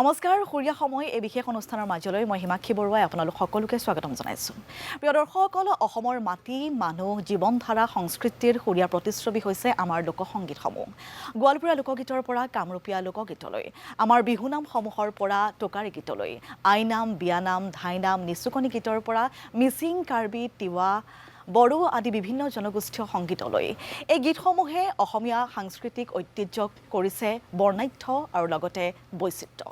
নমস্কাৰ সুৰীয়া সময় এই বিশেষ অনুষ্ঠানৰ মাজলৈ মই হিমাক্ষী বৰুৱাই আপোনালোক সকলোকে স্বাগতম জনাইছোঁ। প্ৰিয় দৰ্শকসকল, অসমৰ মাটি, মানুহ, জীৱনধাৰা, সংস্কৃতিৰ সুৰীয়া প্ৰতিচ্ছবি হৈছে আমাৰ লোকসংগীতসমূহ। গোৱালপৰীয়া লোকগীতৰ পৰা কামৰূপীয়া লোকগীতলৈ, আমাৰ বিহুনামসমূহৰ পৰা টোকাৰী গীতলৈ, আইনাম, বিয়ানাম, ধাইনাম, নিচুকনি গীতৰ পৰা মিচিং, কাৰ্বি, তিৱা, বড়ো আদি বিভিন্ন জনগোষ্ঠীয় সংগীতলৈ এই গীতসমূহে অসমীয়া সাংস্কৃতিক ঐতিহ্যক কৰিছে বৰ্ণাঢ্য আৰু লগতে বৈচিত্ৰ্য।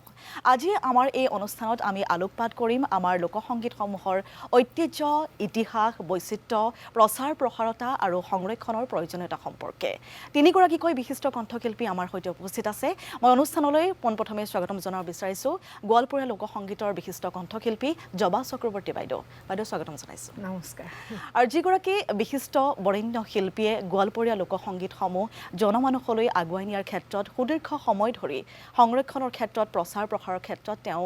আজি আমাৰ এই অনুষ্ঠানত আমি আলোকপাত কৰিম আমাৰ লোকসংগীতসমূহৰ ঐতিহ্য, ইতিহাস, বৈচিত্ৰ্য, প্ৰচাৰ প্ৰসাৰতা আৰু সংৰক্ষণৰ প্ৰয়োজনীয়তা সম্পৰ্কে। তিনিগৰাকীকৈ বিশিষ্ট কণ্ঠশিল্পী আমাৰ সৈতে উপস্থিত আছে। মই অনুষ্ঠানলৈ পোনপ্ৰথমে স্বাগতম জনাব বিচাৰিছোঁ গোৱালপৰীয়া লোকসংগীতৰ বিশিষ্ট কণ্ঠশিল্পী জবা চক্ৰৱৰ্তী বাইদেউ। বাইদেউ স্বাগতম জনাইছোঁ। নমস্কাৰ। আৰু যিগৰাকী বিশিষ্ট বৰেণ্য শিল্পীয়ে গোৱালপৰীয়া লোকসংগীতসমূহ জনমানসলৈ আগুৱাই নিয়াৰ ক্ষেত্ৰত সুদীৰ্ঘ সময় ধৰি সংৰক্ষণৰ ক্ষেত্ৰত প্ৰচাৰ প্ৰসাৰৰ ক্ষেত্ৰত তেওঁ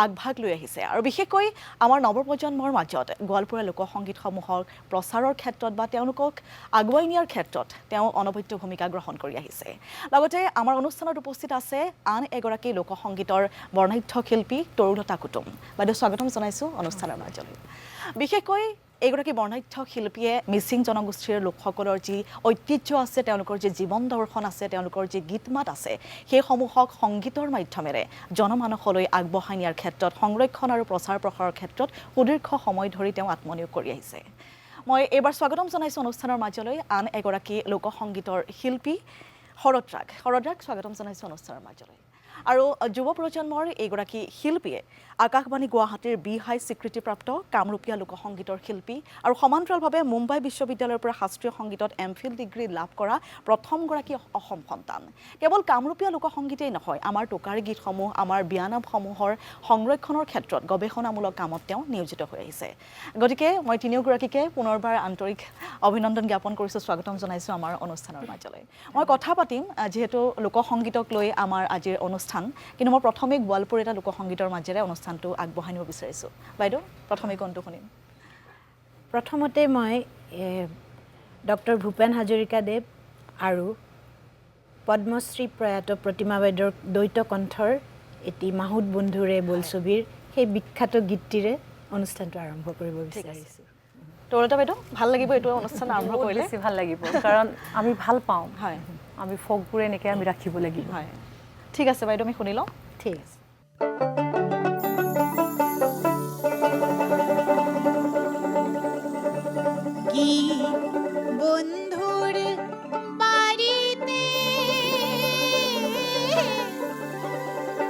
আগভাগ লৈ আহিছে আৰু বিশেষকৈ আমাৰ নৱপ্ৰজন্মৰ মাজত গোৱালপৰীয়া লোকসংগীতসমূহৰ প্ৰচাৰৰ ক্ষেত্ৰত বা তেওঁলোকক আগুৱাই নিয়াৰ ক্ষেত্ৰত তেওঁ অনবদ্য ভূমিকা গ্ৰহণ কৰি আহিছে। লগতে আমাৰ অনুষ্ঠানত উপস্থিত আছে আন এগৰাকী লোকসংগীতৰ বৰ্ণাঢ্য শিল্পী তৰুলতা কুটুম। বাইদেউ স্বাগতম জনাইছোঁ অনুষ্ঠানৰ মাজলৈ। বিশেষকৈ এইগৰাকী বৰ্ণাঢ্য শিল্পীয়ে মিচিং জনগোষ্ঠীৰ লোকসকলৰ যি ঐতিহ্য আছে, তেওঁলোকৰ যি জীৱন দৰ্শন আছে, তেওঁলোকৰ যি গীত মাত আছে, সেইসমূহক সংগীতৰ মাধ্যমেৰে জনমানসলৈ আগবঢ়াই নিয়াৰ ক্ষেত্ৰত সংৰক্ষণ আৰু প্ৰচাৰ প্ৰসাৰৰ ক্ষেত্ৰত সুদীৰ্ঘ সময় ধৰি তেওঁ আত্মনিয়োগ কৰি আহিছে। মই এইবাৰ স্বাগতম জনাইছোঁ অনুষ্ঠানৰ মাজলৈ আন এগৰাকী লোকসংগীতৰ শিল্পী শৰৎ ৰাগ। শৰৎ ৰাগ স্বাগতম জনাইছোঁ অনুষ্ঠানৰ মাজলৈ। আৰু যুৱ প্ৰজন্মৰ এইগৰাকী শিল্পীয়ে আকাশবাণী গুৱাহাটীৰ বি-হাই স্বীকৃতিপ্ৰাপ্ত কামৰূপীয়া লোকসংগীতৰ শিল্পী আৰু সমান্তৰালভাৱে মুম্বাই বিশ্ববিদ্যালয়ৰ পৰা শাস্ত্ৰীয় সংগীতত এমফিল ডিগ্ৰী লাভ কৰা প্ৰথমগৰাকী অসম সন্তান। কেৱল কামৰূপীয়া লোকসংগীতেই নহয়, আমাৰ টোকাৰী গীতসমূহ, আমাৰ বিয়ানামসমূহৰ সংৰক্ষণৰ ক্ষেত্ৰত গৱেষণামূলক কামত তেওঁ নিয়োজিত হৈ আহিছে। গতিকে মই তিনিওগৰাকীকে পুনৰবাৰ আন্তৰিক অভিনন্দন জ্ঞাপন কৰিছোঁ, স্বাগতম জনাইছোঁ আমাৰ অনুষ্ঠানৰ মাজলৈ। মই কথা পাতিম যিহেতু লোকসংগীতক লৈ আমাৰ আজিৰ অনুষ্ঠান, কিন্তু মই প্ৰথমে গোৱালপৰীয়া লোকসংগীতৰ মাজেৰে অনুষ্ঠানটো আগবঢ়াই নিব বিচাৰিছোঁ। বাইদেউ প্ৰথমে কোনটো শুনিম? প্ৰথমতে মই ডক্টৰ ভূপেন হাজৰিকাদেৱ আৰু পদ্মশ্ৰী প্ৰয়াত প্ৰতিমা বাইদেউৰ দ্বৈত কণ্ঠৰ এটি মাহুত বন্ধুৰে বোলছবিৰ সেই বিখ্যাত গীতটিৰে অনুষ্ঠানটো আৰম্ভ কৰিব বিচাৰিছোঁ। তৰুলতা বাইদেউ, ভাল লাগিব এইটো অনুষ্ঠান আৰম্ভ কৰিলে? বেছি ভাল লাগিব, কাৰণ আমি ভাল পাওঁ। হয়, আমি ফকবোৰ এনেকৈ আমি ৰাখিব লাগিব। হয়, ঠিক আছে বাইদেউ, আমি শুনি লওঁ। ঠিক আছে। কি বন্ধুর বাড়িতে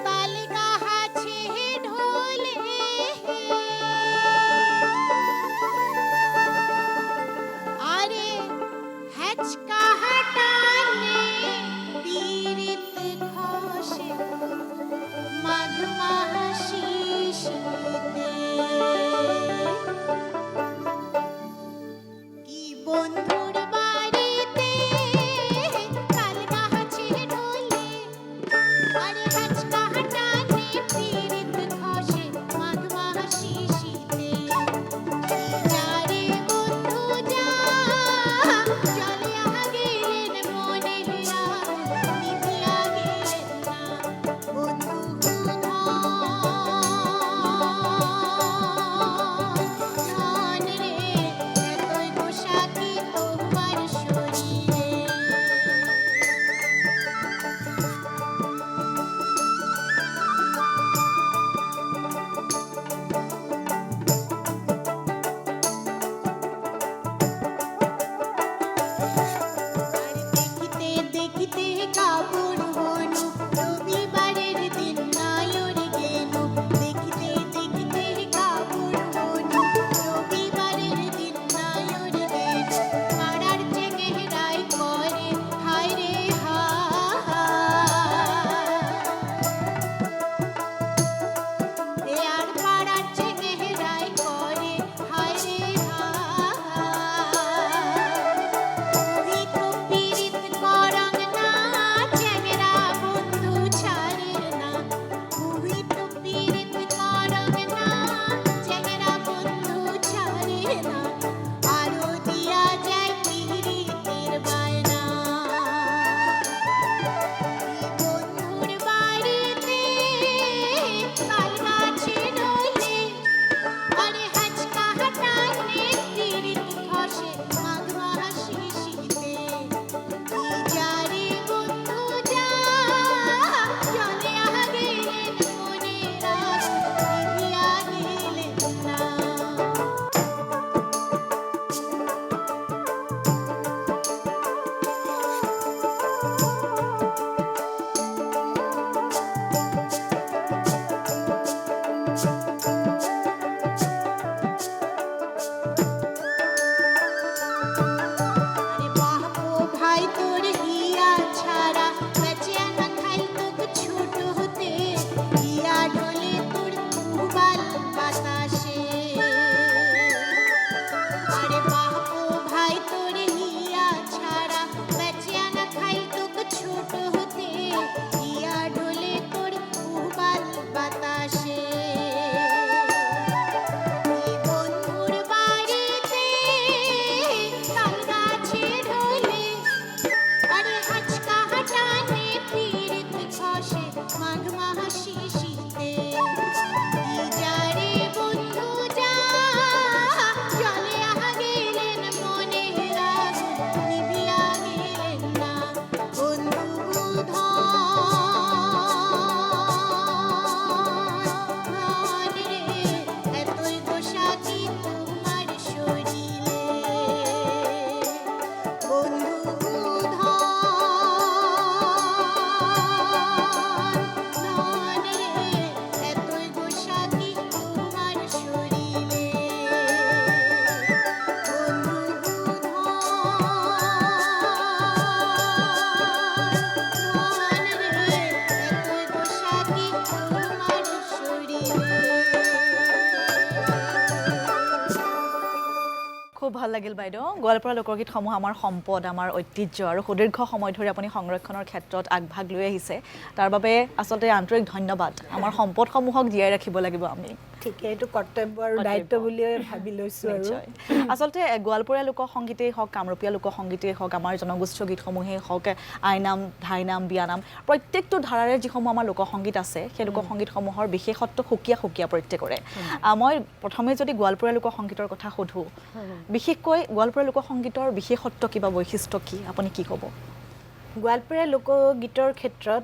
তাল গাছে ঢোলে, আরে হ্যাচকা হাটানে পীড়িত ঘষে মাঘ মাসি শীতে। কি ভাল লাগিল বাইদেউ গোৱালপাৰা লোকগীতসমূহ আমাৰ সম্পদ আমাৰ ঐতিহ্য আৰু সুদীৰ্ঘ সময় ধৰি আপুনি সংৰক্ষণৰ ক্ষেত্ৰত আগভাগ লৈ আহিছে তাৰ বাবে আচলতে আন্তৰিক ধন্যবাদ আমাৰ সম্পদসমূহক জীয়াই ৰাখিব লাগিব আমি ঠিক এইটো কৰ্তব্য আৰু দায়িত্ব বুলিয়ে ভাবি লৈছোঁ আৰু নিশ্চয় আচলতে গোৱালপৰীয়া লোকসংগীতেই হওক কামৰূপীয়া লোকসংগীতেই হওক আমাৰ জনগোষ্ঠীয় গীতসমূহেই হওক আইনাম ধাইনাম বিয়ানাম প্ৰত্যেকটো ধাৰাৰে যিসমূহ আমাৰ লোকসংগীত আছে সেই লোকসংগীতসমূহৰ বিশেষত্ব সুকীয়া সুকীয়া প্ৰত্যেকৰে মই প্ৰথমে যদি গোৱালপৰীয়া লোকসংগীতৰ কথা সোধোঁ বিশেষকৈ গোৱালপৰীয়া লোকসংগীতৰ বিশেষত্ব কিবা বৈশিষ্ট্য কি আপুনি কি ক'ব গোৱালপৰীয়া লোকগীতৰ ক্ষেত্ৰত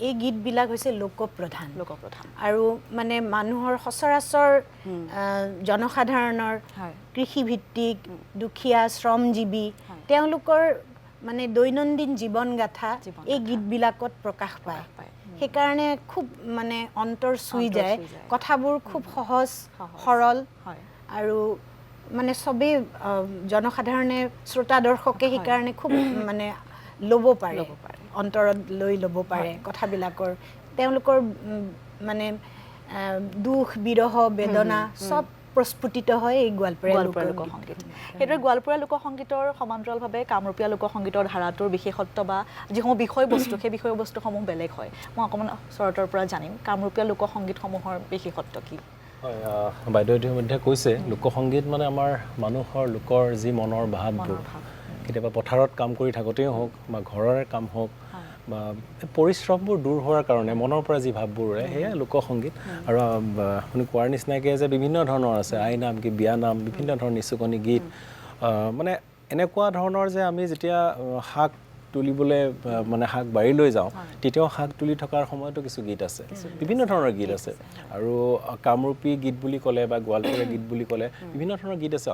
এই গীতবিলাক হৈছে লোকপ্ৰধান আৰু মানে মানুহৰ সচৰাচৰ জনসাধাৰণৰ কৃষিভিত্তিক দুখীয়া শ্ৰমজীৱী তেওঁলোকৰ মানে দৈনন্দিন জীৱন গাথা এই গীতবিলাকত প্ৰকাশ পায় সেইকাৰণে খুব মানে অন্তৰ চুই যায় কথাবোৰ খুব সহজ সৰল আৰু মানে চবেই জনসাধাৰণে শ্ৰোতা দৰ্শকে সেইকাৰণে খুব মানে ল'ব পাৰে অন্তৰত লৈ ল'ব পাৰে কথাবিলাকৰ তেওঁলোকৰ মানে দুখ বিৰহ বেদনা চব প্ৰস্ফুটিত হয় এই গোৱালপৰীয়া লোকসংগীত সেইদৰে গোৱালপৰীয়া লোকসংগীতৰ সমান্তৰালভাৱে কামৰূপীয়া লোকসংগীতৰ ধাৰাটোৰ বিশেষত্ব বা যিসমূহ বিষয়বস্তু সেই বিষয়বস্তুসমূহ বেলেগ হয় মই অকণমান চৰতৰ পৰা জানিম কামৰূপীয়া লোকসংগীতসমূহৰ বিশেষত্ব কি হয় বাইদেউ ইতিমধ্যে কৈছে লোকসংগীত মানে আমাৰ মানুহৰ লোকৰ যি মনৰ ভাৱবোৰ কেতিয়াবা পথাৰত কাম কৰি থাকোঁতেই হওক বা ঘৰৰে কাম হওক বা পৰিশ্ৰমবোৰ দূৰ হোৱাৰ কাৰণে মনৰ পৰা যি ভাৱবোৰ ওলায় সেয়া লোকসংগীত আৰু আপুনি কোৱাৰ নিচিনাকৈ যে বিভিন্ন ধৰণৰ আছে আইনাম গীত বিয়ানাম বিভিন্ন ধৰণৰ নিচুকনি গীত মানে এনেকুৱা ধৰণৰ যে আমি যেতিয়া শাক তুলিবলৈ মানে শাক বাৰী লৈ যাওঁ তেতিয়াও শাক তুলি থকাৰ সময়তো কিছু গীত আছে বিভিন্ন ধৰণৰ গীত আছে আৰু কামৰূপী গীত বুলি ক'লে বা গোৱালপৰীয়া গীত বুলি ক'লে বিভিন্ন ধৰণৰ গীত আছে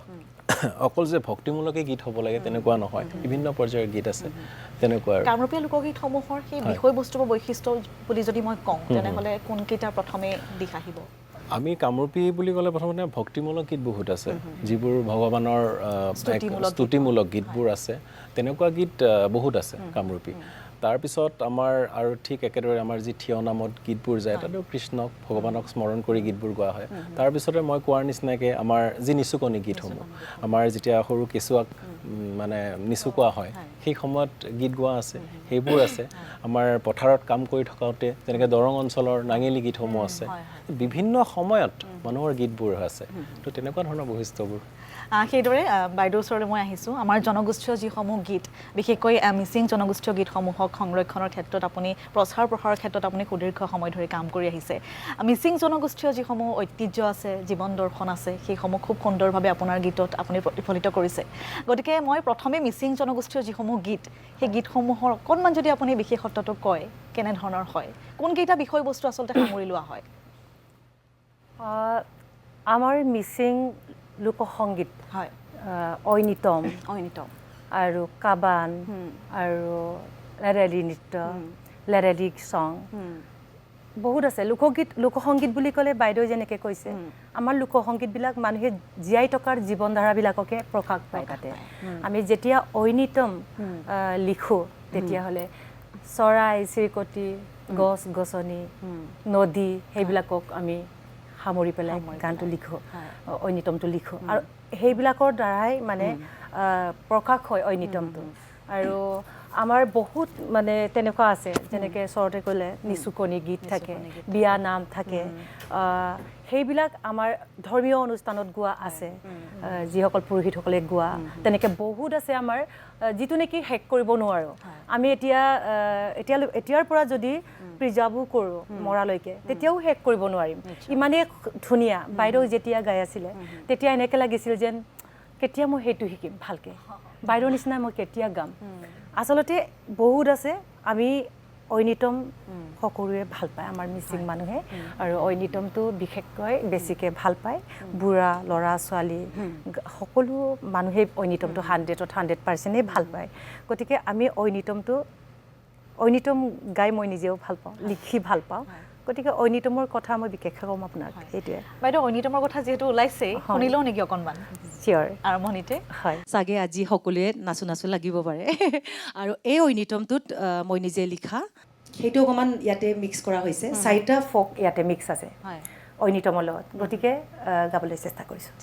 অকল যে ভক্তিমূলকে গীত হ'ব লাগে তেনেকুৱা নহয় বিভিন্ন পৰ্যায়ৰ গীত আছে তেনেকুৱা আৰু কামৰূপীয়া লোকগীতসমূহৰ সেই বিষয়বস্তু বা বৈশিষ্ট্য বুলি যদি মই কওঁ তেনেহ'লে কোনকেইটা প্ৰথমে দিশ আহিব আমি কামৰূপী বুলি ক'লে প্ৰথমতে ভক্তিমূলক গীত বহুত আছে যিবোৰ ভগৱানৰ স্তুতিমূলক গীতবোৰ আছে তেনেকুৱা গীত বহুত আছে কামৰূপী তাৰপিছত আমাৰ আৰু ঠিক একেদৰে আমাৰ যি থিয় নামত গীতবোৰ যায় তাতো কৃষ্ণক ভগৱানক স্মৰণ কৰি গীতবোৰ গোৱা হয় তাৰপিছতে মই কোৱাৰ নিচিনাকৈ আমাৰ যি নিচুকনি গীতসমূহ আমাৰ যেতিয়া সৰু কেঁচুৱাক মানে নিচুকোৱা হয় সেই সময়ত গীত গোৱা আছে সেইবোৰ আছে আমাৰ পথাৰত কাম কৰি থকাতে যেনেকৈ দৰং অঞ্চলৰ নাঙেলী গীতসমূহ আছে বিভিন্ন সময়ত মানুহৰ গীতবোৰ আছে তো তেনেকুৱা ধৰণৰ বৈশিষ্ট্যবোৰ সেইদৰে বাইদেউৰ ওচৰলৈ মই আহিছোঁ আমাৰ জনগোষ্ঠীয় যিসমূহ গীত বিশেষকৈ মিচিং জনগোষ্ঠীয় গীতসমূহক সংৰক্ষণৰ ক্ষেত্ৰত আপুনি প্ৰচাৰ প্ৰসাৰৰ ক্ষেত্ৰত আপুনি সুদীৰ্ঘ সময় ধৰি কাম কৰি আহিছে মিচিং জনগোষ্ঠীয় যিসমূহ ঐতিহ্য আছে জীৱন দৰ্শন আছে সেইসমূহ খুব সুন্দৰভাৱে আপোনাৰ গীতত আপুনি প্ৰতিফলিত কৰিছে গতিকে মই প্ৰথমে মিচিং জনগোষ্ঠীয় যিসমূহ গীত সেই গীতসমূহৰ অকণমান যদি আপুনি বিশেষত্বটো কয় কেনেধৰণৰ হয় কোনকেইটা বিষয়বস্তু আচলতে সামৰি লোৱা হয় আমাৰ মিচিং লোকসংগীত হয় ঐনিতম আৰু কাবান আৰু লেৰেলি নৃত্য লেৰেলি চং বহুত আছে লোকসংগীত বুলি ক'লে বাইদেউ যেনেকৈ কৈছে আমাৰ লোকসংগীতবিলাক মানুহে জীয়াই থকাৰ জীৱন ধাৰাবিলাককে প্ৰকাশ পায় তাতে আমি যেতিয়া ঐনিতম লিখোঁ তেতিয়াহ'লে চৰাই চিৰিকটি গছ গছনি নদী সেইবিলাকক আমি সামৰি পেলাই গানটো লিখোঁ ঐনিতমটো লিখোঁ আৰু সেইবিলাকৰ দ্বাৰাই মানে প্ৰকাশ হয় ঐনিতমটো আৰু আমাৰ বহুত মানে তেনেকুৱা আছে যেনেকৈ ওচৰতে ক'লে নিচুকনি গীত থাকে বিয়া নাম থাকে সেইবিলাক আমাৰ ধৰ্মীয় অনুষ্ঠানত গোৱা আছে যিসকল পুৰোহিতসকলে গোৱা তেনেকৈ বহুত আছে আমাৰ যিটো নেকি শেষ কৰিব নোৱাৰোঁ আমি এতিয়াৰ পৰা যদি প্ৰিজাৰ্ভো কৰোঁ মৰালৈকে তেতিয়াও শেষ কৰিব নোৱাৰিম ইমানেই ধুনীয়া বাইদেউ যেতিয়া গাই আছিলে তেতিয়া এনেকৈ লাগিছিল যেন কেতিয়া মই সেইটো শিকিম ভালকৈ বাইদেউৰ নিচিনা মই কেতিয়া গাম আচলতে বহুত আছে আমি ঐনিতম সকলোৱে ভাল পায় আমাৰ মিচিং মানুহে আৰু ঐনিতমটো বিশেষকৈ বেছিকৈ ভাল পায় বুঢ়া ল'ৰা ছোৱালী সকলো মানুহে ঐনিতমটো 100% ভাল পায় গতিকে আমি ঐনিতম গাই মই নিজেও ভাল পাওঁ লিখি ভাল পাওঁ গতিকে ঐনিতমৰ কথা মই বিশেষকৈ ক'ম আপোনাক সেইটোৱে বাইদেউ ঐনিতমৰ কথা যিহেতু ওলাইছেই শুনি লওঁ নেকি অকণমান চিয়'ৰ আৰম্ভণিতে হয় চাগে আজি সকলোৱে নাচো লাগিব পাৰে আৰু এই ঐনিতমটোত মই নিজে লিখা সেইটো অকণমান ইয়াতে মিক্স কৰা হৈছে 4টা ফ'ক ইয়াতে মিক্স আছে হয় ঐনিতমৰ লগত গতিকে গাবলৈ চেষ্টা কৰিছোঁ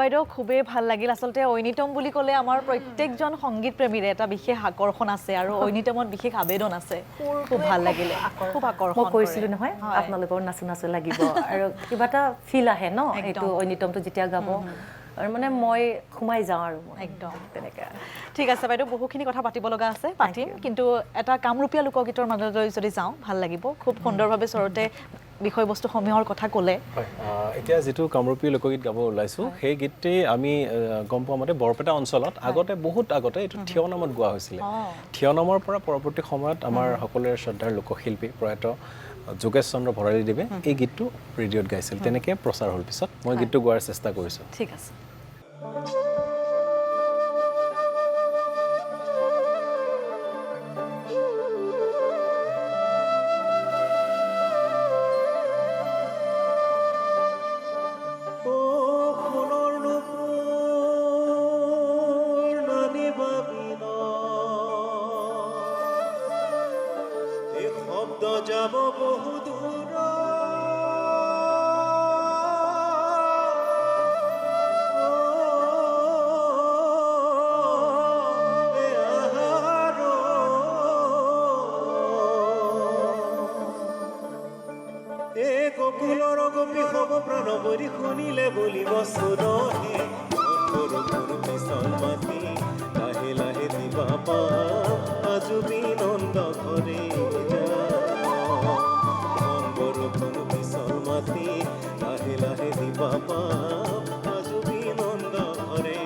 বাইদেউ খুবেই ভাল লাগিল আচলতে ঐনিতম বুলি ক'লে আমাৰ প্ৰত্যেকজন সংগীত প্ৰেমীৰে এটা বিশেষ আকৰ্ষণ আছে আৰু ঐনিতমত বিশেষ আবেদন আছে খুব ভাল লাগিলে খুব আকৰ্ষণ মই কৈছিলোঁ নহয় আপোনালোকৰ নাচো নাচো লাগিব আৰু কিবা এটা ফিল আহে ন এইটো ঐনিতমটো যেতিয়া গাব আৰু মানে মই সোমাই যাওঁ আৰু একদম তেনেকৈ ঠিক আছে বাইদেউ বহুখিনি কথা পাতিব লগা আছে পাতিম কিন্তু এটা কামৰূপীয়া লোকগীতৰ মাজলৈ যদি যাওঁ ভাল লাগিব খুব সুন্দৰভাৱে চৰতে বিষয়বস্তুসমূহৰ কথা ক'লে হয় এতিয়া যিটো কামৰূপী লোকগীত গাব ওলাইছোঁ সেই গীতটি আমি গম পোৱা মতে বৰপেটা অঞ্চলত আগতে বহুত আগতে এইটো থিয় নামত গোৱা হৈছিলে থিয় নামৰ পৰা পৰৱৰ্তী সময়ত আমাৰ সকলোৰে শ্ৰদ্ধাৰ লোকশিল্পী প্ৰয়াত যোগেশ চন্দ্ৰ ভৰালীদেৱে এই গীতটো ৰেডিঅ'ত গাইছিল তেনেকৈ প্ৰচাৰ হ'ল পিছত মই গীতটো গোৱাৰ চেষ্টা কৰিছোঁ ঠিক আছে যাব বহু দূৰ গোকুলৰ গোপী হব প্ৰণৱৰী শুনিলে বলিব চুৰহে পিছল মাতি লাহে লাহে দিবা পা আজুবি নন্দ ঘৰে মাতি লাহে লাহে দিবা পা আজুবি নন্দ ঘৰে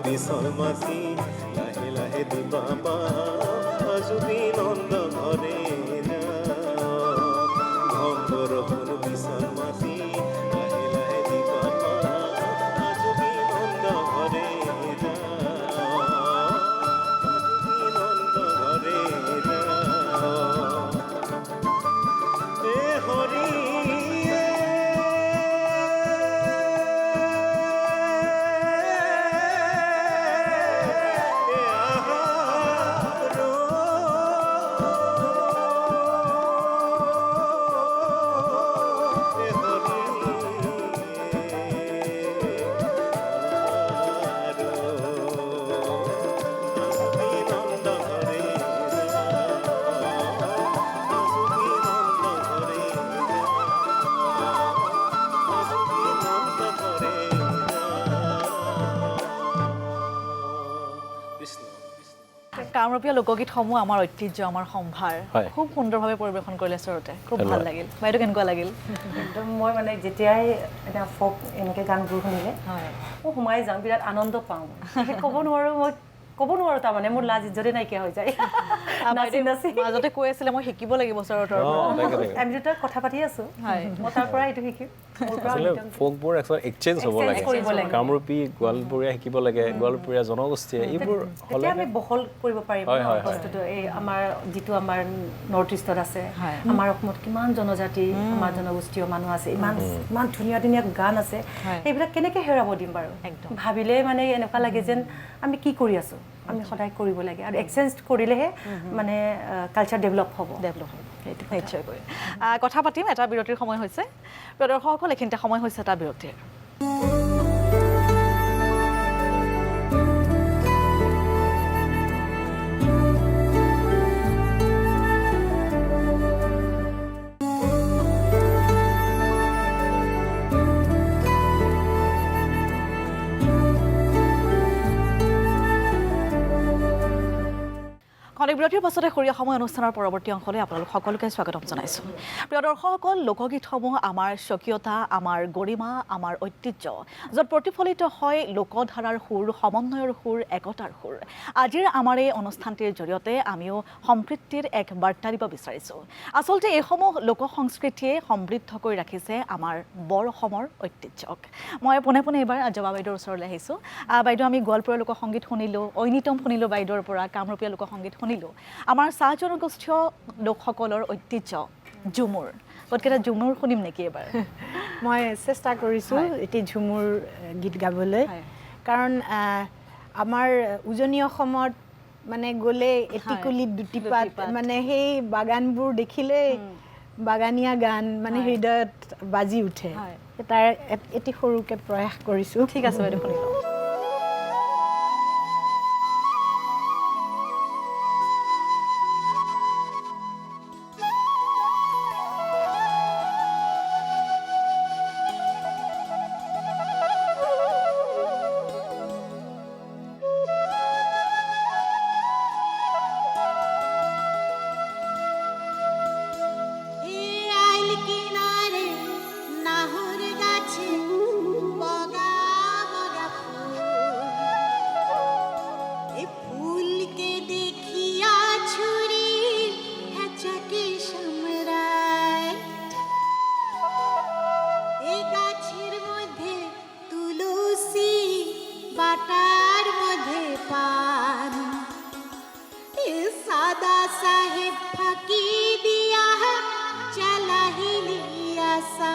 পিছল মাতি লাহে লাহে দিবা পা আজুবি নন্দ ঘৰে ভংগৰ পিছল মাতি লাহে লাহে দিবা পা আজুবি নন্দ ঘৰে আজুবি নন্দ ঘৰে হৰি কামৰূপীয়া লোকগীতসমূহ আমাৰ ঐতিহ্য, আমাৰ সম্ভাৰ হয়। খুব সুন্দৰভাৱে পৰিৱেশন কৰিলে আচলতে, খুব ভাল ধন্যবাদ। লাগিল। বাইদেউ কেনেকুৱা লাগিল? একদম মই মানে যেতিয়াই এটা ফক এনেকৈ গানবোৰ শুনিলে হয় মই সোমাই যাওঁ, বিৰাট আনন্দ পাওঁ। মই ক'ব নোৱাৰোঁ তাৰমানে মোৰ লাজ ইজ্জতে নাইকিয়া হৈ যায়। নাচি নাচি মাজতে কৈ আছিলে মই শিকিব লাগিব ওচৰৰ পৰা। আমি দুটা কথা পাতি আছোঁ, হয়। মই তাৰ পৰা এইটো শিকিম। মোৰ পৰা আচলতে ফকবোৰ এক্সচেঞ্জ হ'ব Exchange লাগে। কৰিব লাগে। কামৰূপী গোৱালপৰীয়া শিকিব লাগে, গোৱালপৰীয়া জনগোষ্ঠীয়ে এইবোৰ তেতিয়া হ'লে আমি বহল কৰিব পাৰিম হয়, ন হয়, হয়। বস্তুটো। এই আমাৰ যিটো আমাৰ নৰ্থ ইষ্টত আছে, হয়। আমাৰ অসমত কিমান জনজাতি, আমাৰ জনগোষ্ঠীয় মানুহ আছে, ইমান ধুনীয়া ধুনীয়া গান আছে, হয়। সেইবিলাক কেনেকৈ হেৰাব দিম বাৰু? একদম। ভাবিলে মানে এনেকুৱা লাগে যেন আমি কি কৰি আছোঁ, আমি সদায় কৰিব লাগে, আৰু এক্সচেঞ্জ কৰিলেহে মানে কালচাৰ ডেভেলপ হ'ব। ডেভেলপ হ'ব, সেইটো নিশ্চয়কৈ। কথা পাতিম, এটা বিৰতিৰ সময় হৈছে। প্ৰিয় দৰ্শকসকল, এইখিনিতে সময় হৈছে এটা বিৰতিৰ। খনিক বিৰতিৰ পাছতে সৰিয়া সময় অনুষ্ঠানৰ পৰৱৰ্তী অংশলৈ আপোনালোক সকলোকে স্বাগতম জনাইছোঁ। প্ৰিয় দৰ্শকসকল, লোকগীতসমূহ আমাৰ স্বকীয়তা, আমাৰ গৰিমা, আমাৰ ঐতিহ্য, য'ত প্ৰতিফলিত হয় লোকধাৰাৰ সুৰ, সমন্বয়ৰ সুৰ, একতাৰ সুৰ। আজিৰ আমাৰ এই অনুষ্ঠানটিৰ জৰিয়তে আমিও সম্প্ৰীতিৰ এক বাৰ্তা দিব বিচাৰিছোঁ। আচলতে এইসমূহ লোকসংস্কৃতিয়ে সমৃদ্ধ কৰি ৰাখিছে আমাৰ বৰ অসমৰ ঐতিহ্যক। মই পোনে পোনে এইবাৰ জবা বাইদেউৰ ওচৰলৈ আহিছোঁ। বাইদেউ, আমি গোৱালপৰীয়া লোকসংগীত শুনিলোঁ, ঐনিতম শুনিলোঁ বাইদেউৰ পৰা, কামৰূপীয়া লোকসংগীত শুনিলোঁ। আমাৰ চাহ জনগোষ্ঠীয় লোকসকলৰ ঐতিহ্য ঝুমুৰ, গতিকে এটা ঝুমুৰ শুনিম নেকি এবাৰ? মই চেষ্টা কৰিছোঁ এটি ঝুমুৰ গীত গাবলৈ, কাৰণ আমাৰ উজনি অসমত মানে গ'লে এটিকুলিত দুটিপাত, মানে সেই বাগানবোৰ দেখিলেই বাগানীয়া গান মানে হৃদয়ত বাজি উঠে। তাৰ এটি সৰুকৈ প্ৰয়াস কৰিছোঁ। ঠিক আছে বাইদেউ, শুনি লওঁ। আইল কিনারে নাহর গাছে বগা বগা ফুল, এ ফুলকে দেখিয়া ছুরি হ্যাচাকে সামরায়, এ গাছের মধ্যে তুলসী, বাটার মধ্যে পান, এ সাদা সাহেব ফাঁকি দিয়া চালাহিলিয়া সা,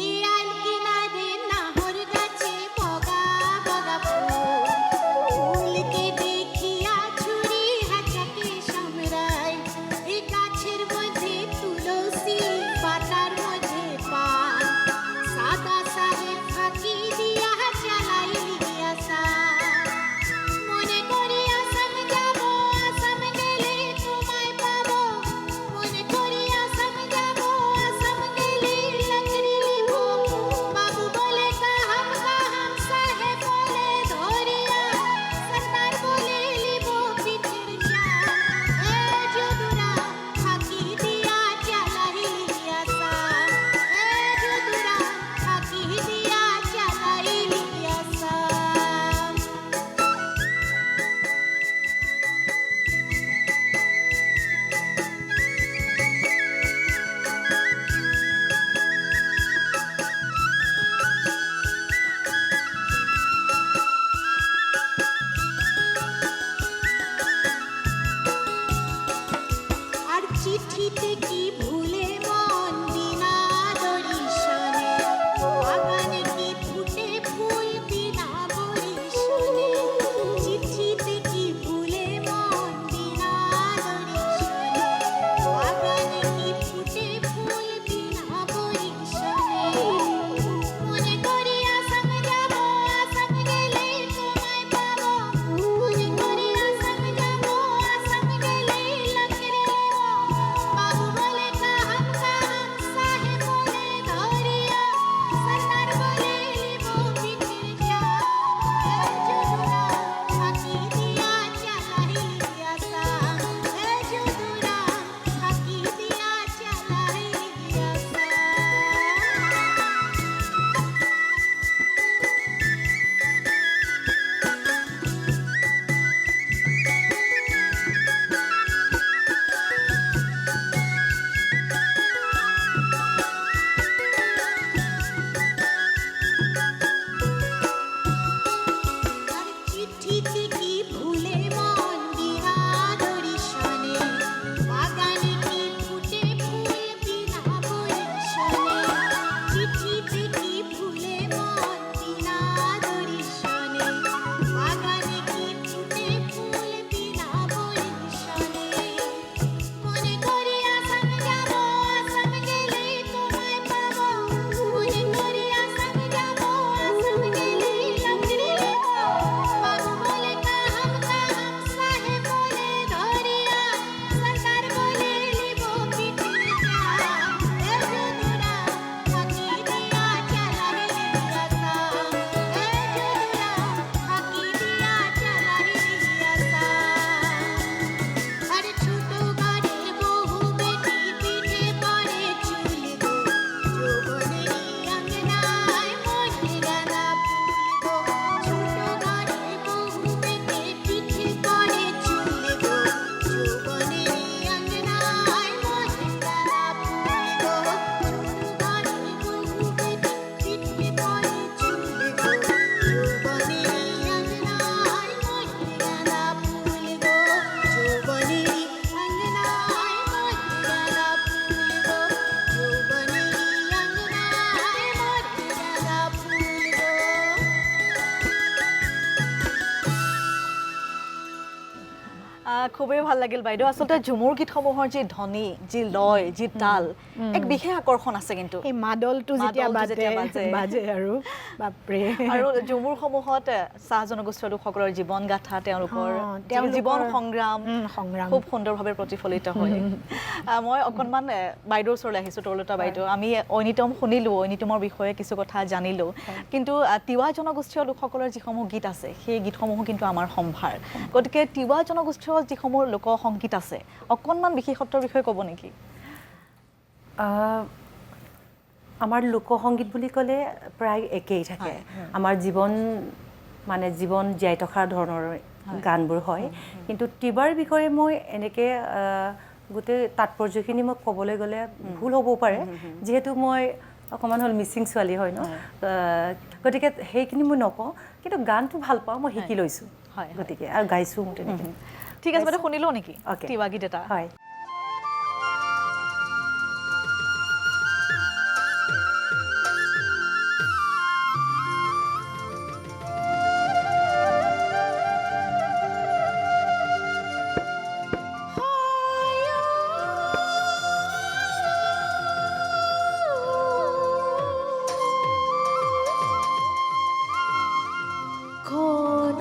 এ আইল কিনারে নাহর গাছে বগা বগা ফুল, ফুলকে দেখিয়া ছুরি হাঁচাকে সামরায়, এ গাছের মধ্যে তুলসী, পাতার মধ্যে পান, সাদা সাহেব ফাঁকি দিয়া চালাইলিয়া সা, মনে করি আসাম যাব, আসাম গেলে তোমায় পাবো, মনে করি আসাম যাব, খুবেই ভাল লাগিল বাইদেউ আচলতে ঝুমুৰ গীতসমূহৰ যি ধ্বনি যি লয় যি তাল এক বিশেষ আকৰ্ষণ আছে কিন্তু এই মাদলটো যেতিয়া মাদলটো যেতিয়া বাজে। বাজে আৰু বাপৰে আৰু ঝুমুৰসমূহত চাহ জনগোষ্ঠীয় লোকসকলৰ জীৱন গাথা তেওঁলোকৰ তেওঁলোকৰ- জীৱন সংগ্ৰাম সংগ্ৰাম খুব সুন্দৰভাৱে প্ৰতিফলিত হয় মই অকণমান বাইদেউৰ ওচৰলৈ আহিছোঁ তৰুলতা বাইদেউ আমি ঐনিতম শুনিলোঁ ঐনিতমৰ বিষয়ে কিছু কথা জানিলোঁ কিন্তু তিৱা জনগোষ্ঠীয় লোকসকলৰ যিসমূহ গীত আছে সেই গীতসমূহো কিন্তু আমাৰ সম্ভাৰ গতিকে তিৱা জনগোষ্ঠীয় যিসমূহ লোকসংগীত আছে অকণমান বিশেষত্বৰ বিষয়ে ক'ব নেকি আমাৰ লোকসংগীত বুলি ক'লে প্ৰায় একেই থাকে আমাৰ জীৱন জীয়াই থকাৰ ধৰণৰ গানবোৰ হয় কিন্তু তিৱাৰ বিষয়ে মই এনেকৈ গোটেই তাৎপৰ্যখিনি মই ক'বলৈ গ'লে ভুল হ'ব পাৰে যিহেতু মই অকণমান হ'ল মিচিং ছোৱালী হয় ন গতিকে সেইখিনি মই নকওঁ কিন্তু গানটো ভাল পাওঁ মই শিকি লৈছোঁ গতিকে আৰু গাইছোঁ মোৰ তেনেকৈ ঠিক আছে বাইদেউ শুনিলোঁ নেকি Okay. তিৱা গীত এটা হয় কোন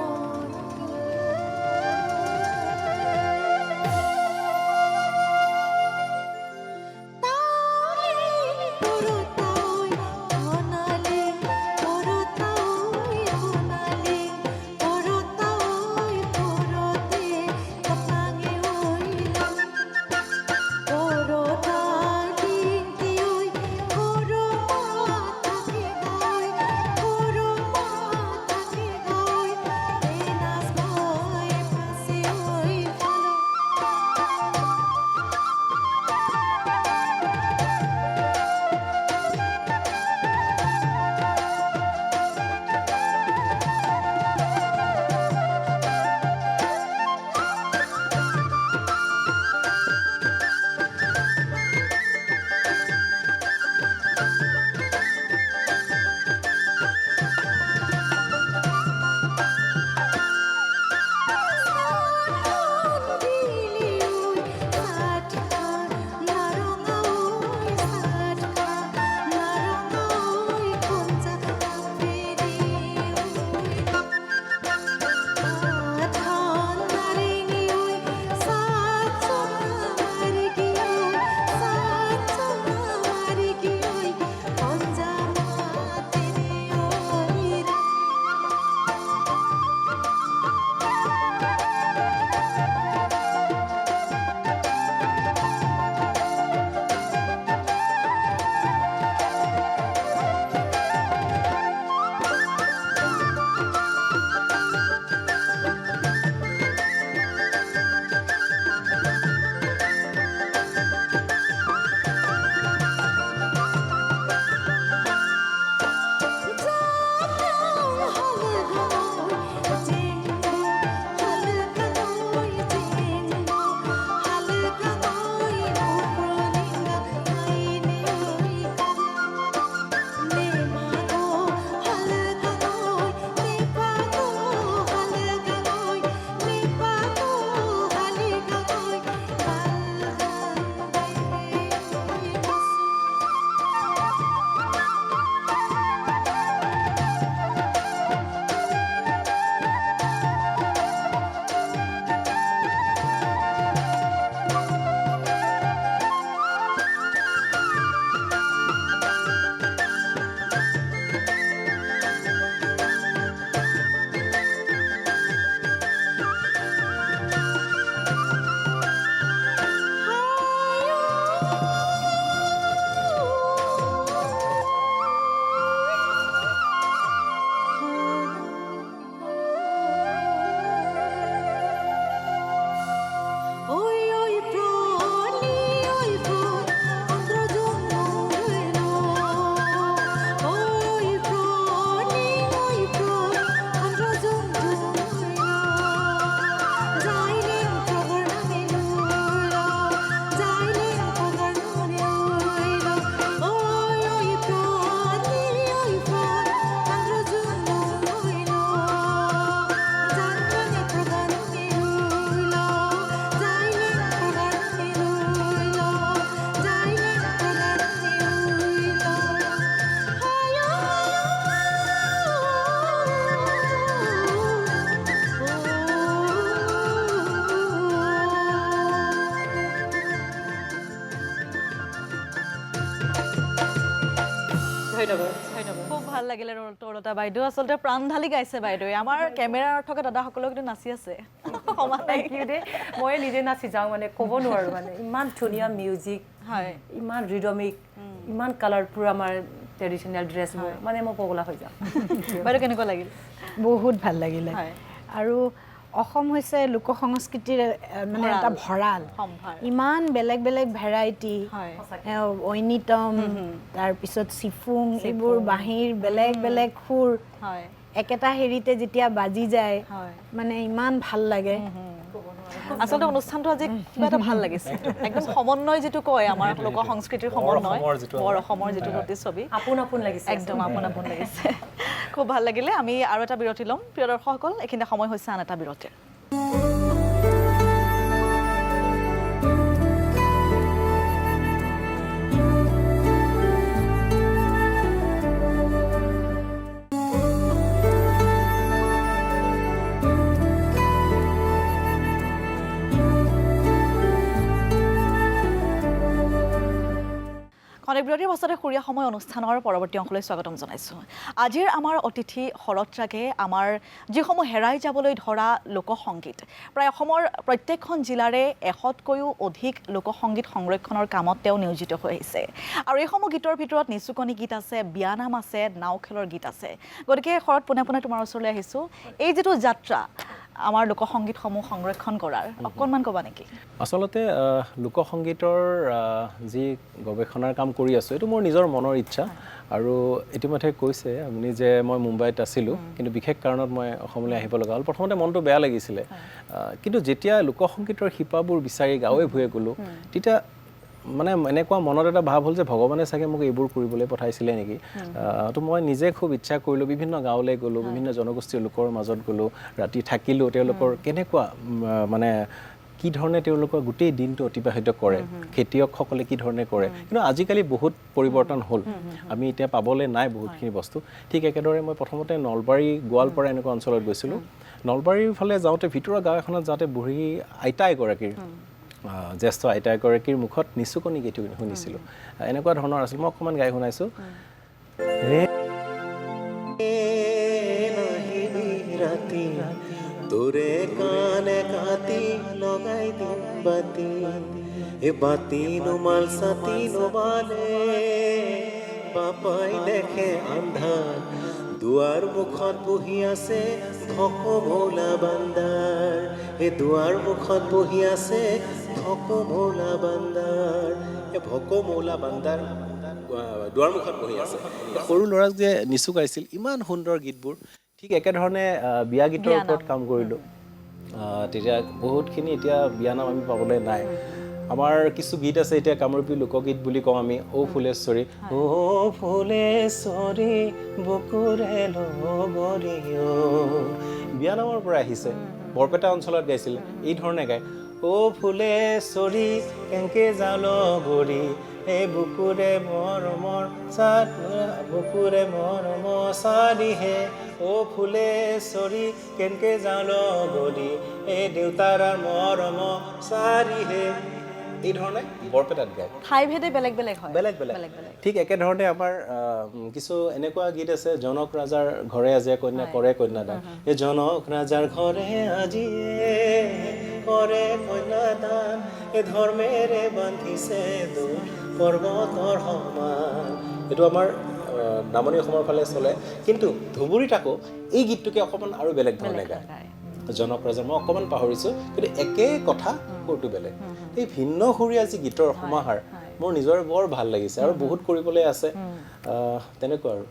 লাগিলে তৰুলতা বাইদেউ আচলতে প্ৰাণ ঢালি গাইছে বাইদেৱে আমাৰ কেমেৰাৰ থকা দাদাসকলেও কিন্তু নাচি আছে সমানে থেংক ইউ দে মই নিজে নাচি যাওঁ মানে ক'ব নোৱাৰোঁ মানে ইমান ধুনীয়া মিউজিক হয় ইমান ৰিডমিক ইমান কালাৰফুল আমাৰ ট্ৰেডিশ্যনেল ড্ৰেছবোৰ মানে মই পগলা হৈ যাওঁ বাইদেউ কেনেকুৱা লাগিল বহুত ভাল লাগিলে হয়। আৰু অসম হৈছে লোক সংস্কৃতিৰ মানে এটা ভঁৰাল সম্ভাৰ। ইমান বেলেগ বেলেগ ভেৰাইটি হয়। ঐনিতম তাৰপিছত চিফুং এইবোৰ বাঁহীৰ বেলেগ বেলেগ সুৰ হয় একেটা হেৰিতে যেতিয়া বাজি যায় হয়। মানে ইমান ভাল লাগে আচলতে অনুষ্ঠানটো আজি কিবা এটা ভাল লাগিছে একদম সমন্বয় যিটো কয় আমাৰ লোক সংস্কৃতিৰ সমন্বয় অসমৰ যিটো বৰ অসমৰ যিটো প্ৰতিচ্ছবি আপোন আপোন লাগিছে একদম আপোন আপোন লাগিছে খুব ভাল লাগিলে আমি আৰু এটা বিৰতি ল'ম প্ৰিয় দৰ্শকসকল এইখিনি সময় হৈছে আন এটা বিৰতিৰ খনিক বিৰতিৰ পাছতে সুৰীয়া সময় অনুষ্ঠানৰ পৰৱৰ্তী অংশলৈ স্বাগতম জনাইছোঁ আজিৰ আমাৰ অতিথি শৰৎ ৰাগে আমাৰ যিসমূহ হেৰাই যাবলৈ ধৰা লোকসংগীত প্ৰায় অসমৰ প্ৰত্যেকখন জিলাৰে 100তকৈও অধিক লোকসংগীত সংৰক্ষণৰ কামত তেওঁ নিয়োজিত হৈ আহিছে আৰু এইসমূহ গীতৰ ভিতৰত নিচুকনি গীত আছে বিয়ানাম আছে নাও খেলৰ গীত আছে গতিকে শৰৎ পোনে পোনে তোমাৰ ওচৰলৈ আহিছোঁ এই যিটো যাত্ৰা আমাৰ লোকসংগীতসমূহ সংৰক্ষণ কৰাৰ অকণমান ক'বা নেকি আচলতে লোকসংগীতৰ যি গৱেষণাৰ কাম কৰি আছোঁ এইটো মোৰ নিজৰ মনৰ ইচ্ছা আৰু ইতিমধ্যে কৈছে আপুনি যে মই মুম্বাইত আছিলোঁ কিন্তু বিশেষ কাৰণত মই অসমলৈ আহিব লগা হ'ল প্ৰথমতে মনটো বেয়া লাগিছিলে কিন্তু যেতিয়া লোকসংগীতৰ শিপাবোৰ বিচাৰি গাঁৱে ভূঞে গ'লোঁ তেতিয়া মানে এনেকুৱা মনত এটা ভাৱ হ'ল যে ভগৱানে চাগে মোক এইবোৰ কৰিবলৈ পঠাইছিলে নেকি তো মই নিজে খুব ইচ্ছা কৰিলোঁ বিভিন্ন গাঁৱলৈ গ'লোঁ বিভিন্ন জনগোষ্ঠীৰ লোকৰ মাজত গ'লোঁ ৰাতি থাকিলোঁ তেওঁলোকৰ কেনেকুৱা মানে কি ধৰণে তেওঁলোকৰ গোটেই দিনটো অতিবাহিত কৰে খেতিয়কসকলে কি ধৰণে কৰে কিন্তু আজিকালি বহুত পৰিৱৰ্তন হ'ল আমি এতিয়া পাবলৈ নাই বহুতখিনি বস্তু ঠিক একেদৰে মই প্ৰথমতে নলবাৰী গোৱালপাৰা এনেকুৱা অঞ্চলত গৈছিলোঁ নলবাৰীৰ ফালে যাওঁতে ভিতৰুৱা গাঁও এখনত যাওঁতে বুঢ়ী আইতা এগৰাকীৰ জ্যেষ্ঠ আইতা এগৰাকীৰ মুখত নিচুকনি গীত শুনিছিলোঁ এনেকুৱা ধৰণৰ আছিল মই অকণমান গাই শুনাইছোঁ ৰাতি তোৰে কানে কাটি লগাই দিম বাতি এ বাতি নুমাল ছাতি নুমালে পাপাই দেখে আন্ধাৰ দুৱাৰ মুখত বহি আছে ভক ভোলা বান্দাৰ এই দুৱাৰ মুখত বহি আছে ভক ভোলা বান্দাৰ এই ভক ভোলা বান্দাৰ দুৱাৰ মুখত বহি আছে সৰু ল'ৰাক যে নিচু গাইছিল ইমান সুন্দৰ গীতবোৰ ঠিক একেধৰণে বিয়া গীতৰ ওপৰত কাম কৰিলোঁ তেতিয়া বহুতখিনি এতিয়া বিয়ানাম আমি পাবলৈ নাই আমাৰ কিছু গীত আছে এতিয়া কামৰূপী লোকগীত বুলি কওঁ আমি ঔ ফুলেশ্বৰী ঔ ফুলেশ্বৰী বকুৰে লগৰী বিয়ানামৰ পৰা আহিছে বৰপেটা অঞ্চলত গাইছিলে এই ধৰণে গায় ঔ ফুলেশ্বৰী কেংকে যাওঁ লগৰী এই বুকুৰে মৰমৰ বুকুৰে মৰমৰ চাৰিহে ও ফুলেশ্বৰী কেনকে যাওঁ লগৰী এই দেউতাৰ মৰম চাৰিহে এই ধৰণে বৰপেটাত গায় ঠাই ভেদে বেলেগ বেলেগ হয় বেলেগ বেলেগ ঠিক একেধৰণে আমাৰ কিছু এনেকুৱা গীত আছে জনক ৰাজাৰ ঘৰে আজিয়ে কন্যা কৰে কন্যাদান এই জনক ৰাজাৰ ঘৰে আজিয়ে কৰে কন্যাদান এই ধৰ্মেৰে বান্ধিছে দোল পৰ্বতৰ সমান এইটো আমাৰ নামনি অসমৰ ফালে চলে কিন্তু ধুবুৰীত আকৌ এই গীতটোকে অকণমান আৰু বেলেগ ধৰণে গায় জনক ৰাজা মই অকণমান পাহৰিছোঁ কিন্তু একে কথা সুৰটো বেলেগ এই ভিন্ন সুৰীয়া যি গীতৰ সমাহাৰ মোৰ নিজৰ বৰ ভাল লাগিছে আৰু বহুত কৰিবলৈ আছে তেনেকুৱা আৰু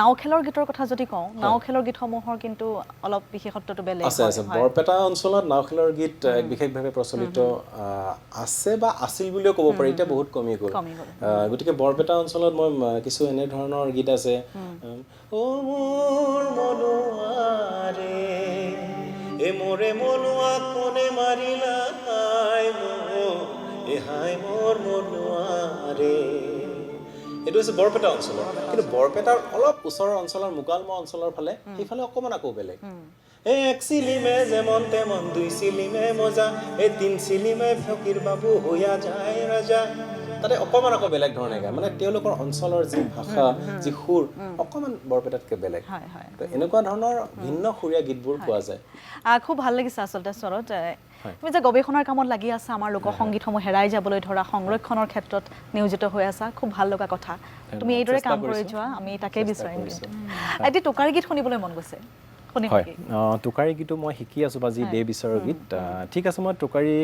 নাও খেলৰ গীতৰ কথা যদি কওঁ নাও খেলৰ গীতসমূহৰ কিন্তু অলপ বিশেষত্বটো বেলেগ আছে আছে বৰপেটা অঞ্চলত নাও খেলৰ গীত বিশেষভাৱে প্ৰচলিত আছে বা আছিল বুলিও ক'ব পাৰি এতিয়া বহুত কমি গ'ল গতিকে বৰপেটা অঞ্চলত মই কিছু এনেধৰণৰ গীত আছে অ মোৰ মনুৱাৰে এ মোৰে মনুৱা কোনে মাৰিলা হাই হাই মোৰ মনুৱাৰে এইটো হৈছে বৰপেটা অঞ্চলৰ কিন্তু বৰপেটাৰ অলপ ওচৰৰ অঞ্চলৰ মুকালমা অঞ্চলৰ ফালে সেইফালে অকণমান আকৌ বেলেগ এক চিলিমে যেমন তেমন দুই চিলিমে মজা এই তিন চিলিমে ফকিৰ বাবু হইয়া যায় ৰাজা তাতে অকণমান আকৌ বেলেগ ধৰণে গায় মানে তেওঁলোকৰ অঞ্চলৰ যি ভাষা যি সুৰ অকণমান বৰপেটাতকৈ বেলেগ হয় হয় তো এনেকুৱা ধৰণৰ ভিন্ন সুৰীয়া গীতবোৰ পোৱা যায় খুব ভাল লাগিছে আচলতে স্বৰত তুমি যে গৱেষণাৰ কামত লাগি আছা আমাৰ লোকসংগীতসমূহ হেৰাই যাবলৈ ধৰা সংৰক্ষণৰ ক্ষেত্ৰত নিয়োজিত হৈ আছা খুব ভাল লগা কথা তুমি এইদৰে কাম কৰি যোৱা আমি তাকেই বিচাৰিম এতিয়া টোকাৰী গীত শুনিবলৈ মন গৈছে হয় টোকাৰী গীতো মই শিকি আছোঁ বা যি দেহ বিচাৰৰ গীত ঠিক আছে মই টোকাৰী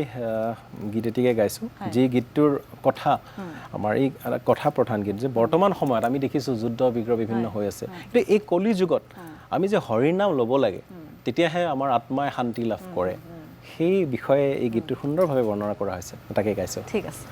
গীত এটিকে গাইছোঁ যি গীতটোৰ কথা আমাৰ এই কথা প্ৰধান গীত যে বৰ্তমান সময়ত আমি দেখিছোঁ যুদ্ধ বিগ্ৰহ বিভিন্ন হৈ আছে কিন্তু এই কলি যুগত আমি যে হৰিৰ নাম ল'ব লাগে তেতিয়াহে আমাৰ আত্মাই শান্তি লাভ কৰে সেই বিষয়ে এই গীতটো সুন্দৰভাৱে বৰ্ণনা কৰা হৈছে তাকে গাইছোঁ ঠিক আছে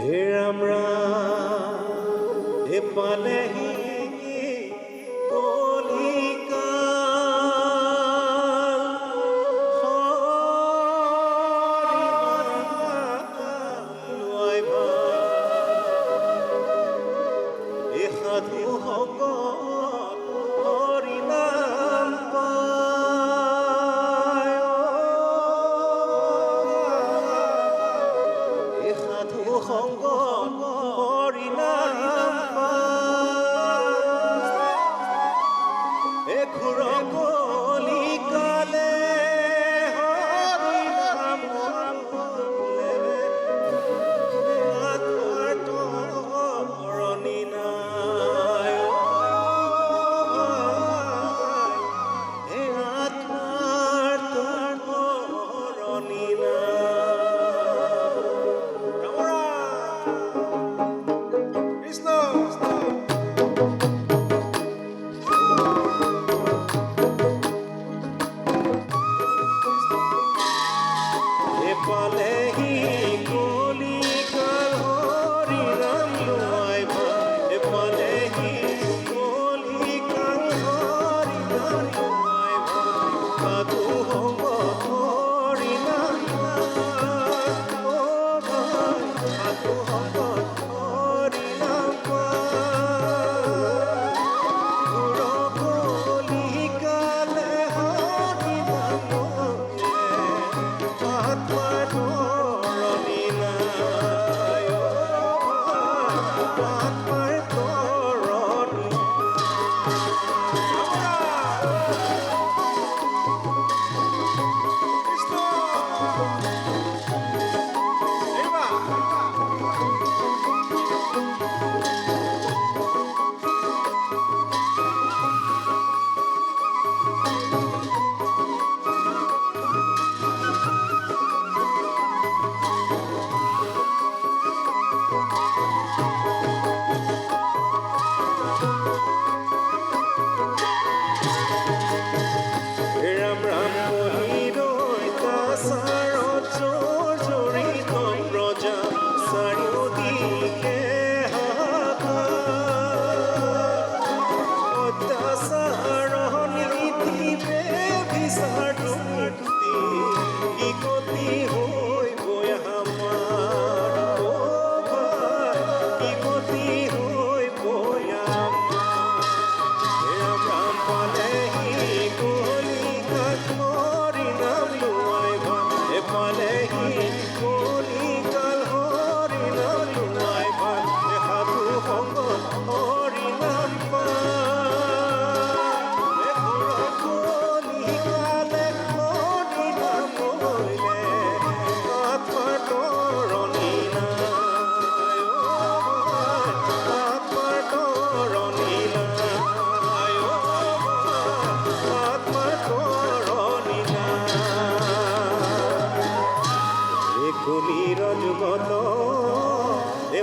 হে ৰাম ৰাম হে পালেহি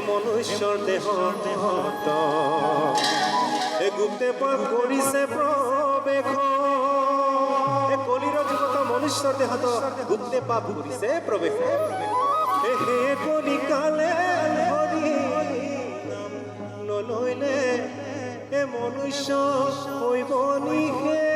মনুষ্যৰ দেহত গুপ্তে পাপ কৰিছে প্ৰৱেশ কলিৰ যুগত মনুষ্যৰ দেহত গুপ্তে পাপ কৰিছে প্ৰৱেশ হে কলিকালে হৰি নাম নলৈলে এ মনুষ্য হৈব নিশে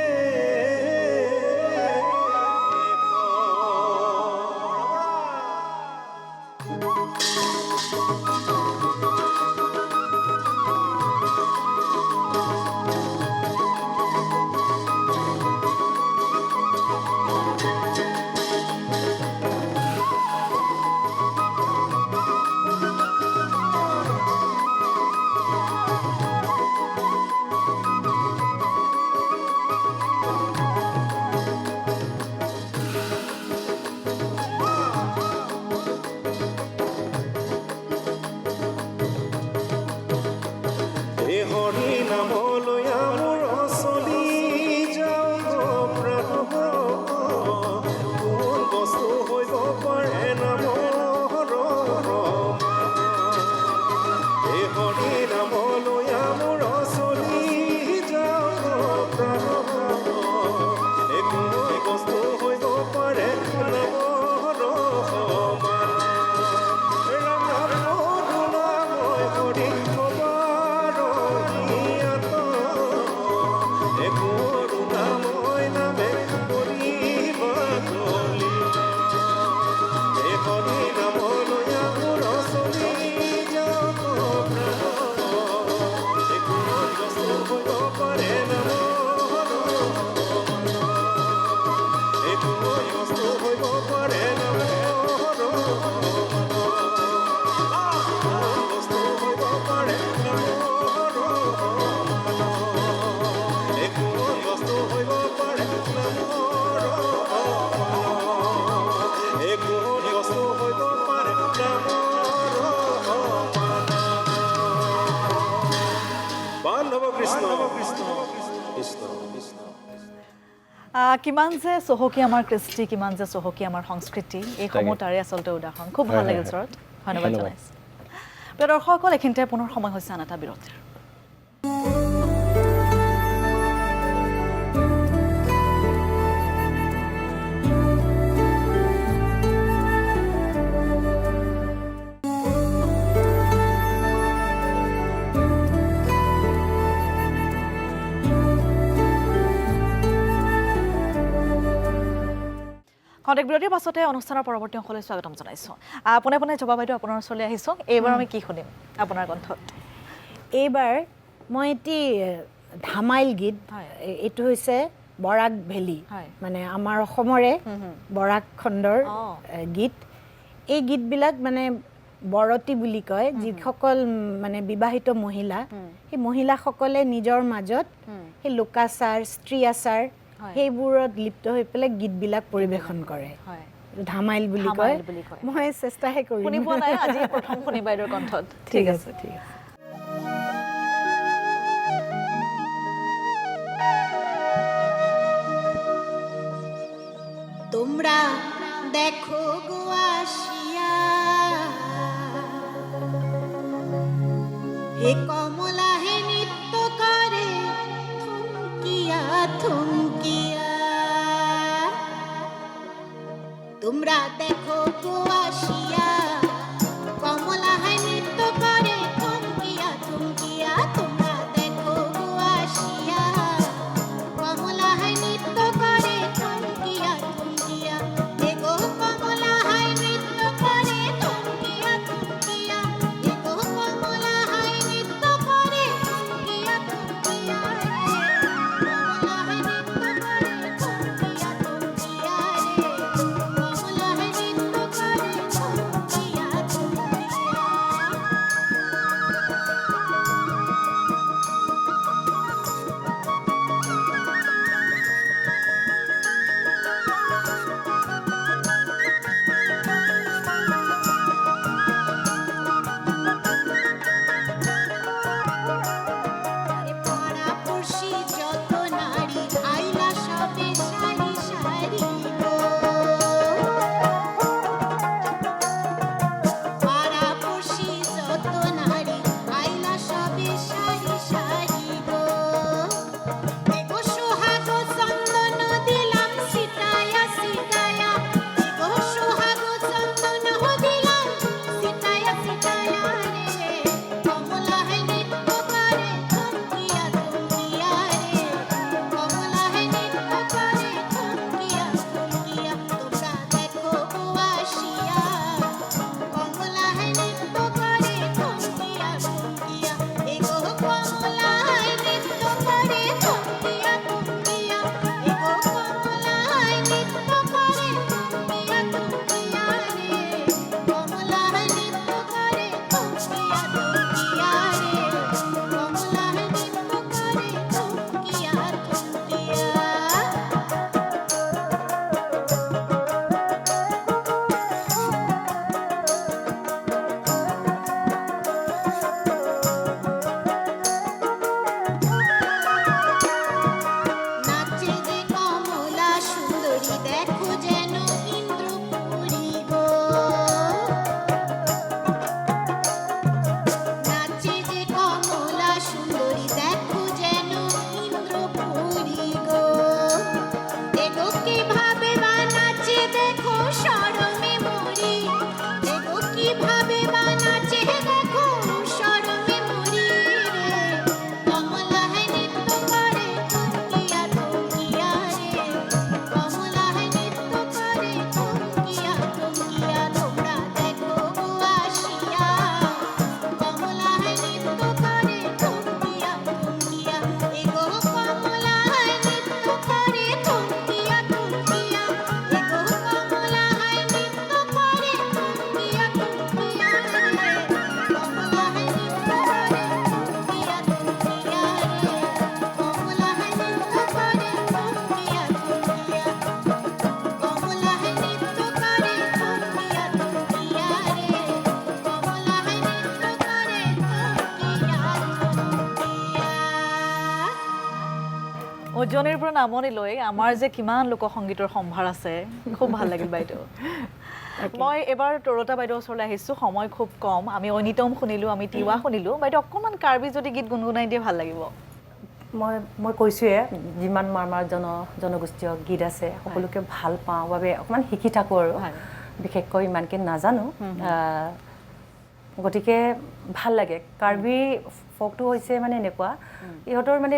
কিমান যে চহকী আমাৰ কৃষ্টি, কিমান যে চহকী আমাৰ সংস্কৃতি, এইসমূহ তাৰে আচলতে উদাহৰণ। খুব ভাল লাগিল চৰত, ধন্যবাদ জনাইছোঁ। প্ৰিয় দৰ্শকসকল, এইখিনিতে পুনৰ সময় হৈছে আন এটা বিৰতিৰ। খন্তেক বিৰতিৰ পাছতে অনুষ্ঠানৰ পৰৱৰ্তী অংশলৈ স্বাগতম জনাইছোঁ। পোনে পোনে জবা বাইদেউ আপোনাৰ ওচৰলৈ আহিছোঁ। এইবাৰ আমি কি শুনিম আপোনাৰ কণ্ঠত? এইবাৰ মই এটি ধামাইল গীত, এইটো হৈছে বৰাক ভেলী, মানে আমাৰ অসমৰে বৰাক খণ্ডৰ গীত। এই গীতবিলাক মানে বৰতী বুলি কয়, যিসকল মানে বিবাহিত মহিলা, সেই মহিলাসকলে নিজৰ মাজত সেই লোকাচাৰ, স্ত্ৰী আচাৰ সেইবোৰত লিপ্ত হৈ পেলাই গীতবিলাক পৰিৱেশন কৰে। ধামাইল বুলি কয়। মই চেষ্টাহে কৰিম। শুনি পোৱা নাই, আজি প্ৰথম শুনি বাইদেউৰ কণ্ঠত। ঠিক আছে, ঠিক আছে। তোমরা দেখো গো আসিয়া হে কমলা হে নৃত্য করে থমকিয়া থমকিয়া। তোমরা দেখো গো আসিয়া কমলা হে নৃত্য করে থমকিয়া থমকিয়া। তোমরা দেখো গো আসিয়া কমলা হে নৃত্য করে থমকিয়া থমকিয়া। হে গো কমলা হে নৃত্য করে থমকিয়া থমকিয়া। হে গো কমলা হে নৃত্য করে থমকিয়া থমকিয়া। কমলা হে নৃত্য করে থমকিয়া থমকিয়া রে। কমলা হে নৃত্য করে থমকিয়া উজনিৰ পৰা নামনিলৈ আমাৰ যে কিমান লোকসংগীতৰ সম্ভাৰ আছে খুব ভাল লাগিল বাইদেউ মই এবাৰ তৰতা বাইদেউৰ ওচৰলৈ আহিছোঁ সময় খুব কম আমি ঐনিতম শুনিলোঁ আমি তিৱা শুনিলোঁ বাইদেউ অকণমান কাৰ্বি যদি গীত গুণগুণাই দিয়ে ভাল লাগিব মই কৈছোঁৱে যিমান আমাৰ জনগোষ্ঠীয় গীত আছে সকলোকে ভাল পাওঁ বাবে অকণমান শিকি থাকোঁ আৰু বিশেষকৈ ইমানকৈ নাজানো গতিকে ভাল লাগে কাৰ্বি ফকটো হৈছে মানে এনেকুৱা ইহঁতৰ মানে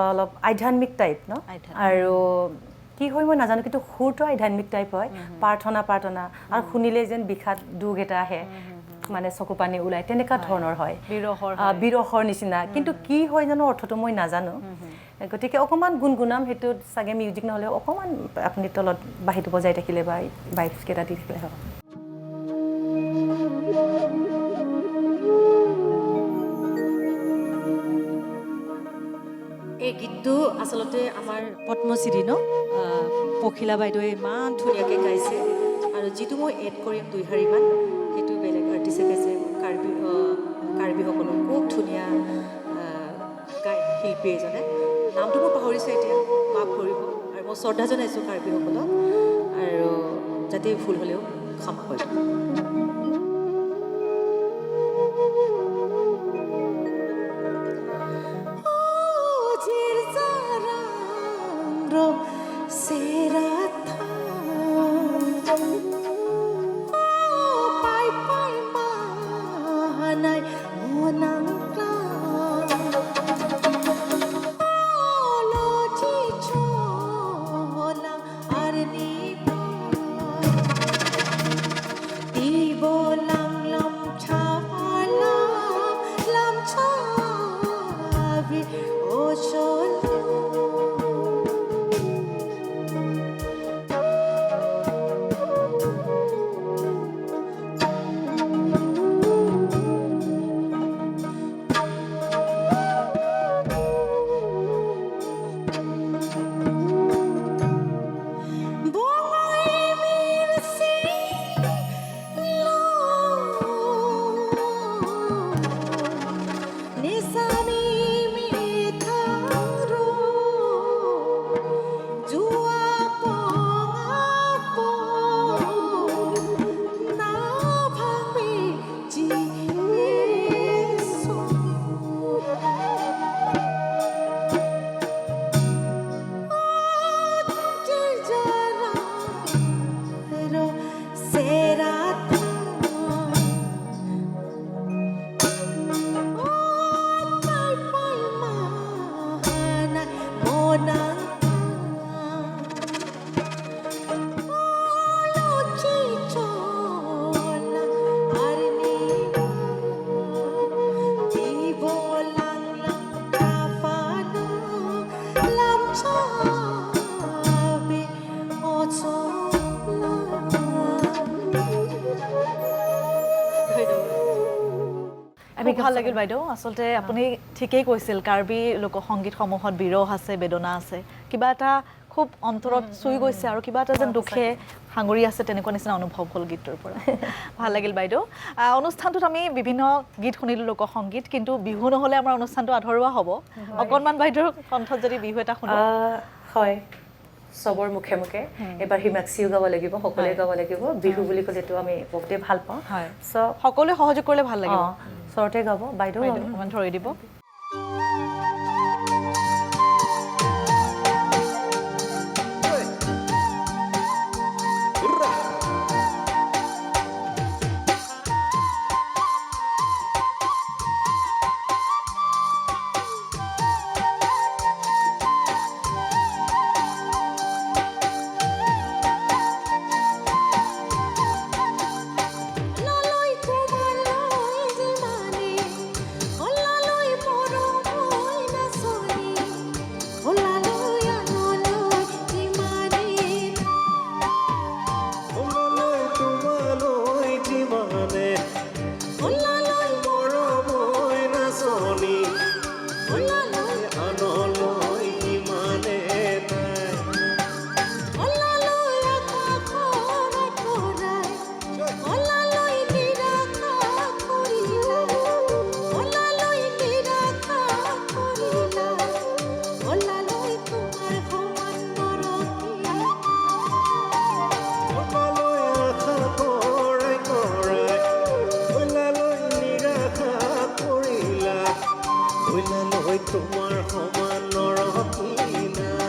অলপ আধ্যাত্মিক টাইপ ন আৰু কি হয় মই নাজানো কিন্তু সুৰটো আধ্যাত্মিক টাইপ হয় প্ৰাৰ্থনা আৰু শুনিলে যেন বিষাদ দুখ এটা আহে মানে চকু পানী ওলাই তেনেকুৱা ধৰণৰ হয় বিৰহৰ নিচিনা কিন্তু কি হয় জানো অৰ্থটো মই নাজানো গতিকে অকণমান গুণগুণাম সেইটোত চাগে মিউজিক নহ'লেও অকণমান আপুনি তলত বাঁহীটো বজাই থাকিলে বা বাইফকেইটা দি থাকিলে হয় এই গীতটো আচলতে আমাৰ পদ্মশ্ৰী ন পখিলা বাইদেৱে ইমান ধুনীয়াকৈ গাইছে আৰু যিটো মই এড কৰিম 2 শাৰীমান সেইটো বেলেগ আৰ্টিষ্টে গাইছে কাৰ্বিসকলৰ খুব ধুনীয়া শিল্পী এজনে নামটো মই পাহৰিছোঁ এতিয়া মাফ কৰিব আৰু মই শ্ৰদ্ধা জনাইছোঁ কাৰ্বিসকলক আৰু যাতে ভুল হ'লেও ক্ষমা কৰিব ভাল লাগিল বাইদেউ আচলতে আপুনি ঠিকেই কৈছিল কাৰ্বি লোকসংগীতসমূহত বিৰহ আছে বেদনা আছে কিবা এটা খুব অন্তৰত চুই গৈছে আৰু কিবা এটা যেন দুখে সাঙুৰি আছে তেনেকুৱা নিচিনা অনুভৱ হ'ল গীতটোৰ পৰা ভাল লাগিল বাইদেউ অনুষ্ঠানটোত আমি বিভিন্ন গীত শুনিলোঁ লোকসংগীত কিন্তু বিহু নহ'লে আমাৰ অনুষ্ঠানটো আধৰুৱা হ'ব অকণমান বাইদেউৰ কণ্ঠত যদি বিহু এটা শুনো হয় চবৰ মুখে মুখে এবাৰ হিমাক্ষীও গাব লাগিব সকলোৱে গাব লাগিব বিহু বুলি ক'লেতো আমি বহুতেই ভাল পাওঁ সকলোৱে সহযোগ কৰিলে ভাল লাগিব ওচৰতে গাব বাইদেউ অকণমান ধৰি দিব ললৈ তোমাৰ লৈ যিমানে অলালৈ মৰম হৈ ঐ তোমাৰ সমান নৰকি নাই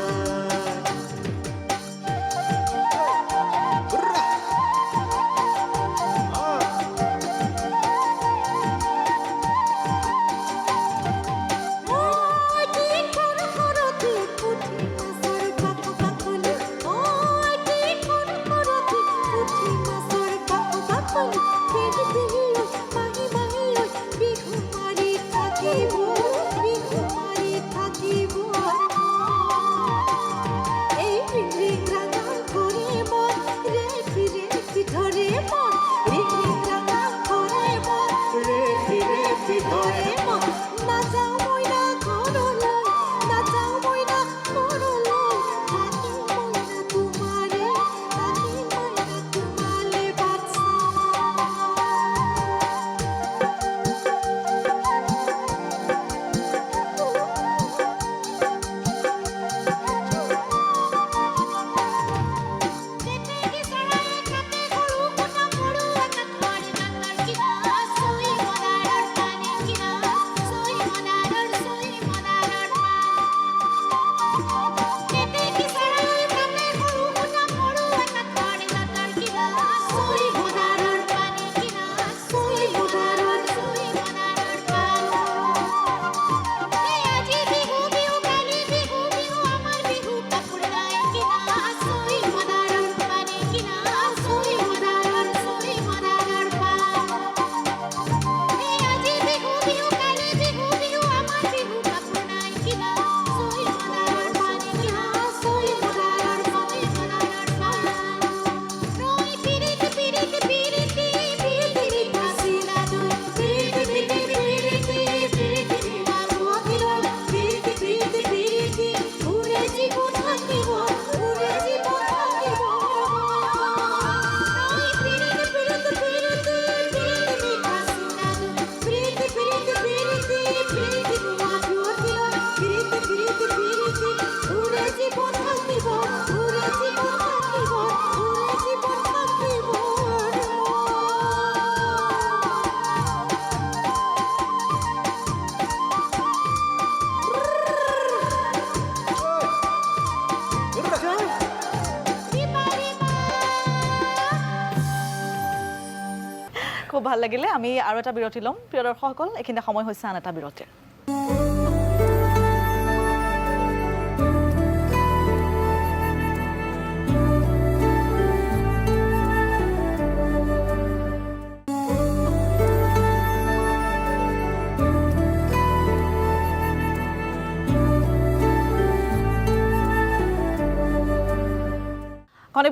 খুব ভাল লাগিলে আমি আৰু এটা বিৰতি ল'ম প্ৰিয় দৰ্শকসকল এইখিনিতে সময় হৈছে আন এটা বিৰতিৰ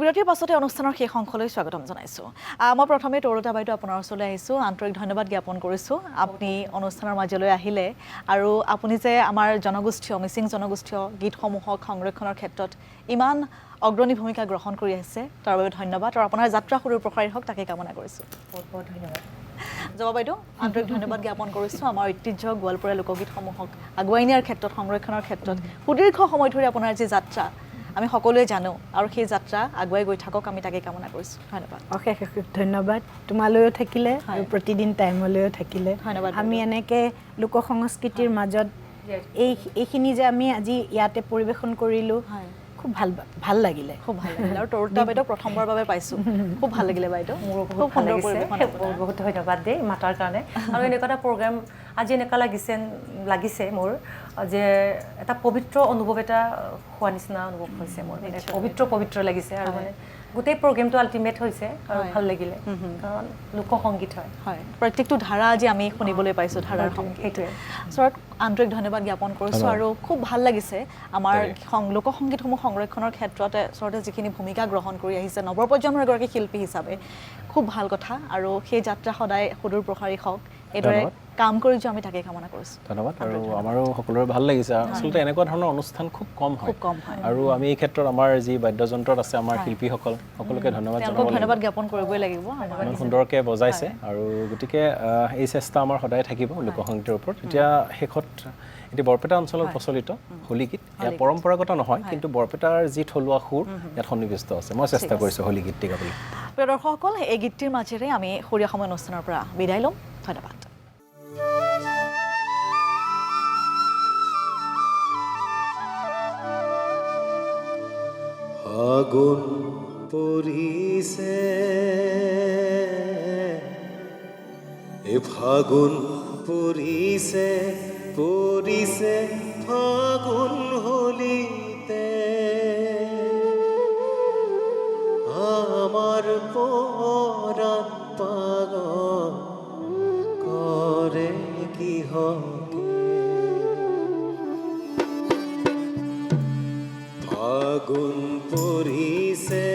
বিৰতিৰ পাছতে অনুষ্ঠানৰ শেষ অংশলৈ স্বাগতম জনাইছোঁ মই প্ৰথমে তৰুতা বাইদেউ আপোনাৰ ওচৰলৈ আহিছোঁ আন্তৰিক ধন্যবাদ জ্ঞাপন কৰিছোঁ আপুনি অনুষ্ঠানৰ মাজলৈ আহিলে আৰু আপুনি যে আমাৰ জনগোষ্ঠীয় মিচিং জনগোষ্ঠীয় গীতসমূহক সংৰক্ষণৰ ক্ষেত্ৰত ইমান অগ্ৰণী ভূমিকা গ্ৰহণ কৰি আহিছে তাৰ বাবে ধন্যবাদ আৰু আপোনাৰ যাত্ৰা সুদূৰ প্ৰসাৰী হওক তাকে কামনা কৰিছোঁ বহুত বহুত ধন্যবাদ জবা বাইদেউ আন্তৰিক ধন্যবাদ জ্ঞাপন কৰিছোঁ আমাৰ ঐতিহ্য গোৱালপৰীয়া লোকগীতসমূহক আগুৱাই নিয়াৰ ক্ষেত্ৰত সংৰক্ষণৰ ক্ষেত্ৰত সুদীৰ্ঘ সময় ধৰি আপোনাৰ যি যাত্ৰা আমি সকলোৱে জানো আৰু সেই যাত্ৰা আগুৱাই গৈ থাকক আমি তাকে কামনা কৰিছোঁ ধন্যবাদ অশেষ অশেষ ধন্যবাদ তোমালৈও থাকিলে আৰু প্ৰতিদিন টাইমলৈও থাকিলে ধন্যবাদ আমি এনেকৈ লোক সংস্কৃতিৰ মাজত এইখিনি যে আমি আজি ইয়াতে পৰিৱেশন কৰিলোঁ খুব ভাল লাগিলে খুব ভাল লাগিলে আৰু তৰুতা বাইদেউ প্ৰথমবাৰৰ বাবে পাইছোঁ খুব ভাল লাগিলে বাইদেউ মোৰো খুব বহুত ভাল সুন্দৰ লাগিছে পৰিৱেশন বহুত ধন্যবাদ দেই মাতাৰ কাৰণে আৰু এনেকুৱা এটা প্ৰগ্ৰাম আজি এনেকুৱা লাগিছে মোৰ যে এটা পবিত্ৰ অনুভৱ এটা হোৱা নিচিনা অনুভৱ হৈছে মোৰ মানে পবিত্ৰ লাগিছে আৰু মানে গোটেই প্ৰগ্ৰেমটো আল্টিমেট হৈছে আৰু ভাল লাগিলে কাৰণ লোকসংগীত হয় প্ৰত্যেকটো ধাৰা আজি আমি শুনিবলৈ পাইছোঁ ধাৰাৰ সেইটোৱে ওচৰত আন্তৰিক ধন্যবাদ জ্ঞাপন কৰিছোঁ আৰু খুব ভাল লাগিছে আমাৰ লোকসংগীতসমূহ সংৰক্ষণৰ ক্ষেত্ৰত আচলতে যিখিনি ভূমিকা গ্ৰহণ কৰি আহিছে নৱপ্ৰজন্মৰ এগৰাকী শিল্পী হিচাপে খুব ভাল কথা আৰু সেই যাত্ৰা সদায় সুদূৰ প্ৰসাৰী হওক এইদৰে কাম কৰি যোৱা আমি তাকে কামনা কৰিছোঁ ধন্যবাদ আৰু আমাৰো সকলোৰে ভাল লাগিছে আচলতে এনেকুৱা ধৰণৰ অনুষ্ঠান খুব কম হয় আৰু আমি এই ক্ষেত্ৰত আমাৰ যি বাদ্যযন্ত্ৰত আছে আমাৰ শিল্পীসকল সকলোকে ধন্যবাদ জ্ঞাপন কৰিবই লাগিব ইমান সুন্দৰকৈ বজাইছে আৰু গতিকে এই চেষ্টা আমাৰ সদায় থাকিব লোকসংগীতৰ ওপৰত এতিয়া শেষত এতিয়া বৰপেটা অঞ্চলত প্ৰচলিত হোলী গীত ইয়াৰ পৰম্পৰাগত নহয় কিন্তু বৰপেটাৰ যি থলুৱা সুৰ ইয়াত সন্নিৱিষ্ট আছে মই চেষ্টা কৰিছোঁ হোলী গীতটি গাবলৈ প্ৰিয় দৰ্শকসকল এই গীতটিৰ মাজেৰে আমি সূৰ্য সময় অনুষ্ঠানৰ পৰা বিদায় ল'ম ধন্যবাদ ফাগুন পৰিছে ফাগুন পৰিছে পৰিছে ফাগুন হলিতে আমাৰ পৰাণ পাগল কৰে কি হকে ফাগুন পৰিছে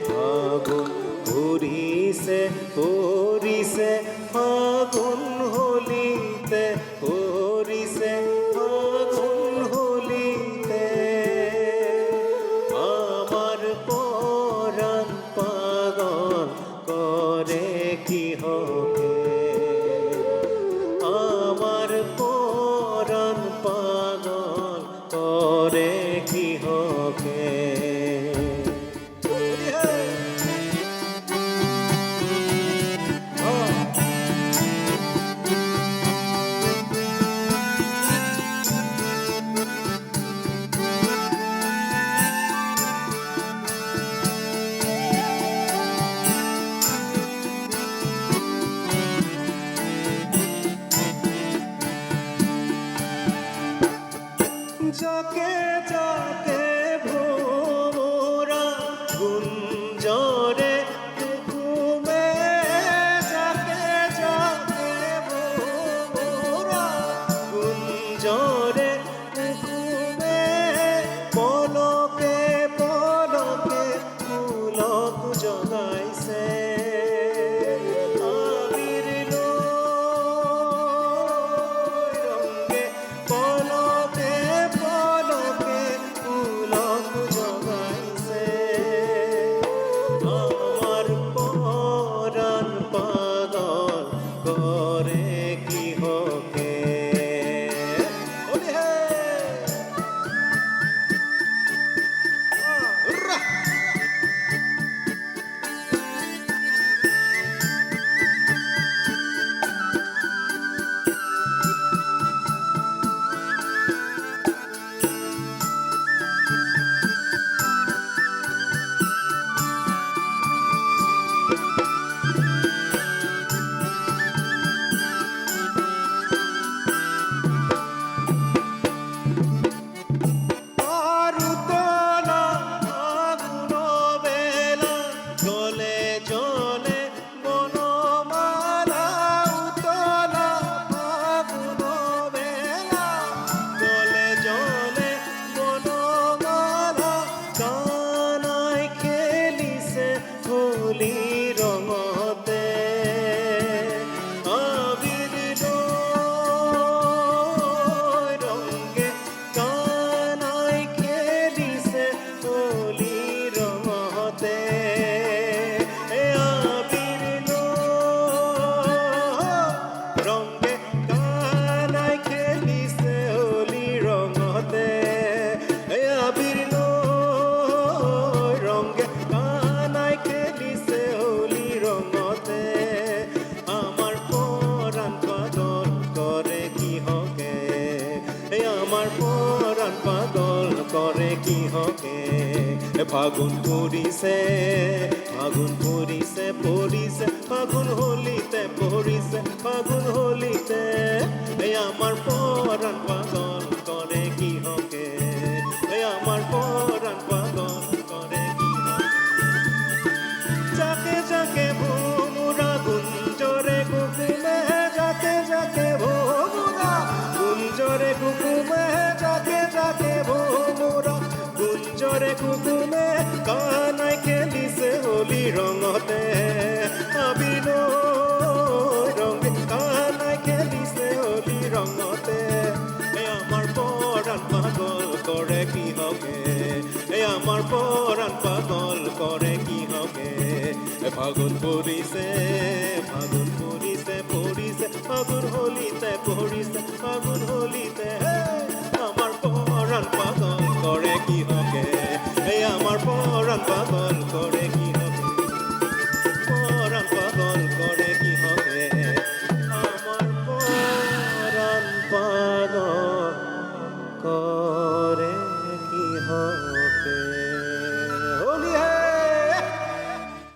ফাগুন পৰিছে পৰিছে ফাগুন হলিতে পৰিছে ফাগুন হলিতে আমার পরাণ পাগল করে কি হকে আমার পরাণ পাগল করে কি হকে যাকে যাকে ভোমরা গুঞ্জরে কুকুমে যাকে যাকে ভোমরা গুঞ্জরে কুকুমে পলকে পলকে ফুলক জগাইছে আবির রঙে পলকে পলকে ফুলক জগাইছে আমার পরাণ পাগল করে কি হকে ওলে হে রা আরুতলা আগুন বেলা জলে জলে বনমালা উতলা আগুন বেলা জলে জলে বনমালা কানাই খেলিছে হোলি রঙতে আবির রঙে কানাই খেলিছে হোলি রঙতে আবির রঙে কানাই খেলিছে হোলি রঙতে আবির রঙে কানাই খেলিছে হোলি রঙতে আমার পরাণ পাগল করে কি হকে আমার পরাণ পাগল করে কি হকে ফাগুন পৰিছে ফাগুন পৰিছে পৰিছে ফাগুন হলিতে পৰিছে ফাগুন হলিতে আমার পরাণ পাগল করে কি হকে আমার পরাণ পাগল করে কি হকে যাকে যাকে ভোমরা গুঞ্জরে কুকুমে যাকে যাকে ভোমরা গুঞ্জরে কুকুমে যাকে যাকে ভোমরা গুঞ্জরে কুকুমে কানাই খেলিছে হোলি রঙতে আবির রঙে কানাই খেলিছে হোলি রঙতে আমার পরাণ পাগল করে কি হকে আমার পরাণ পাগল করে কি হকে ফাগুন পৰিছে ফাগুন পৰিছে পৰিছে ফাগুন হলিতে পৰিছে ফাগুন হলিতে আমাৰ পৰাণ পাগল কৰে কি হকে আমাৰ পৰাণ পাগল কৰে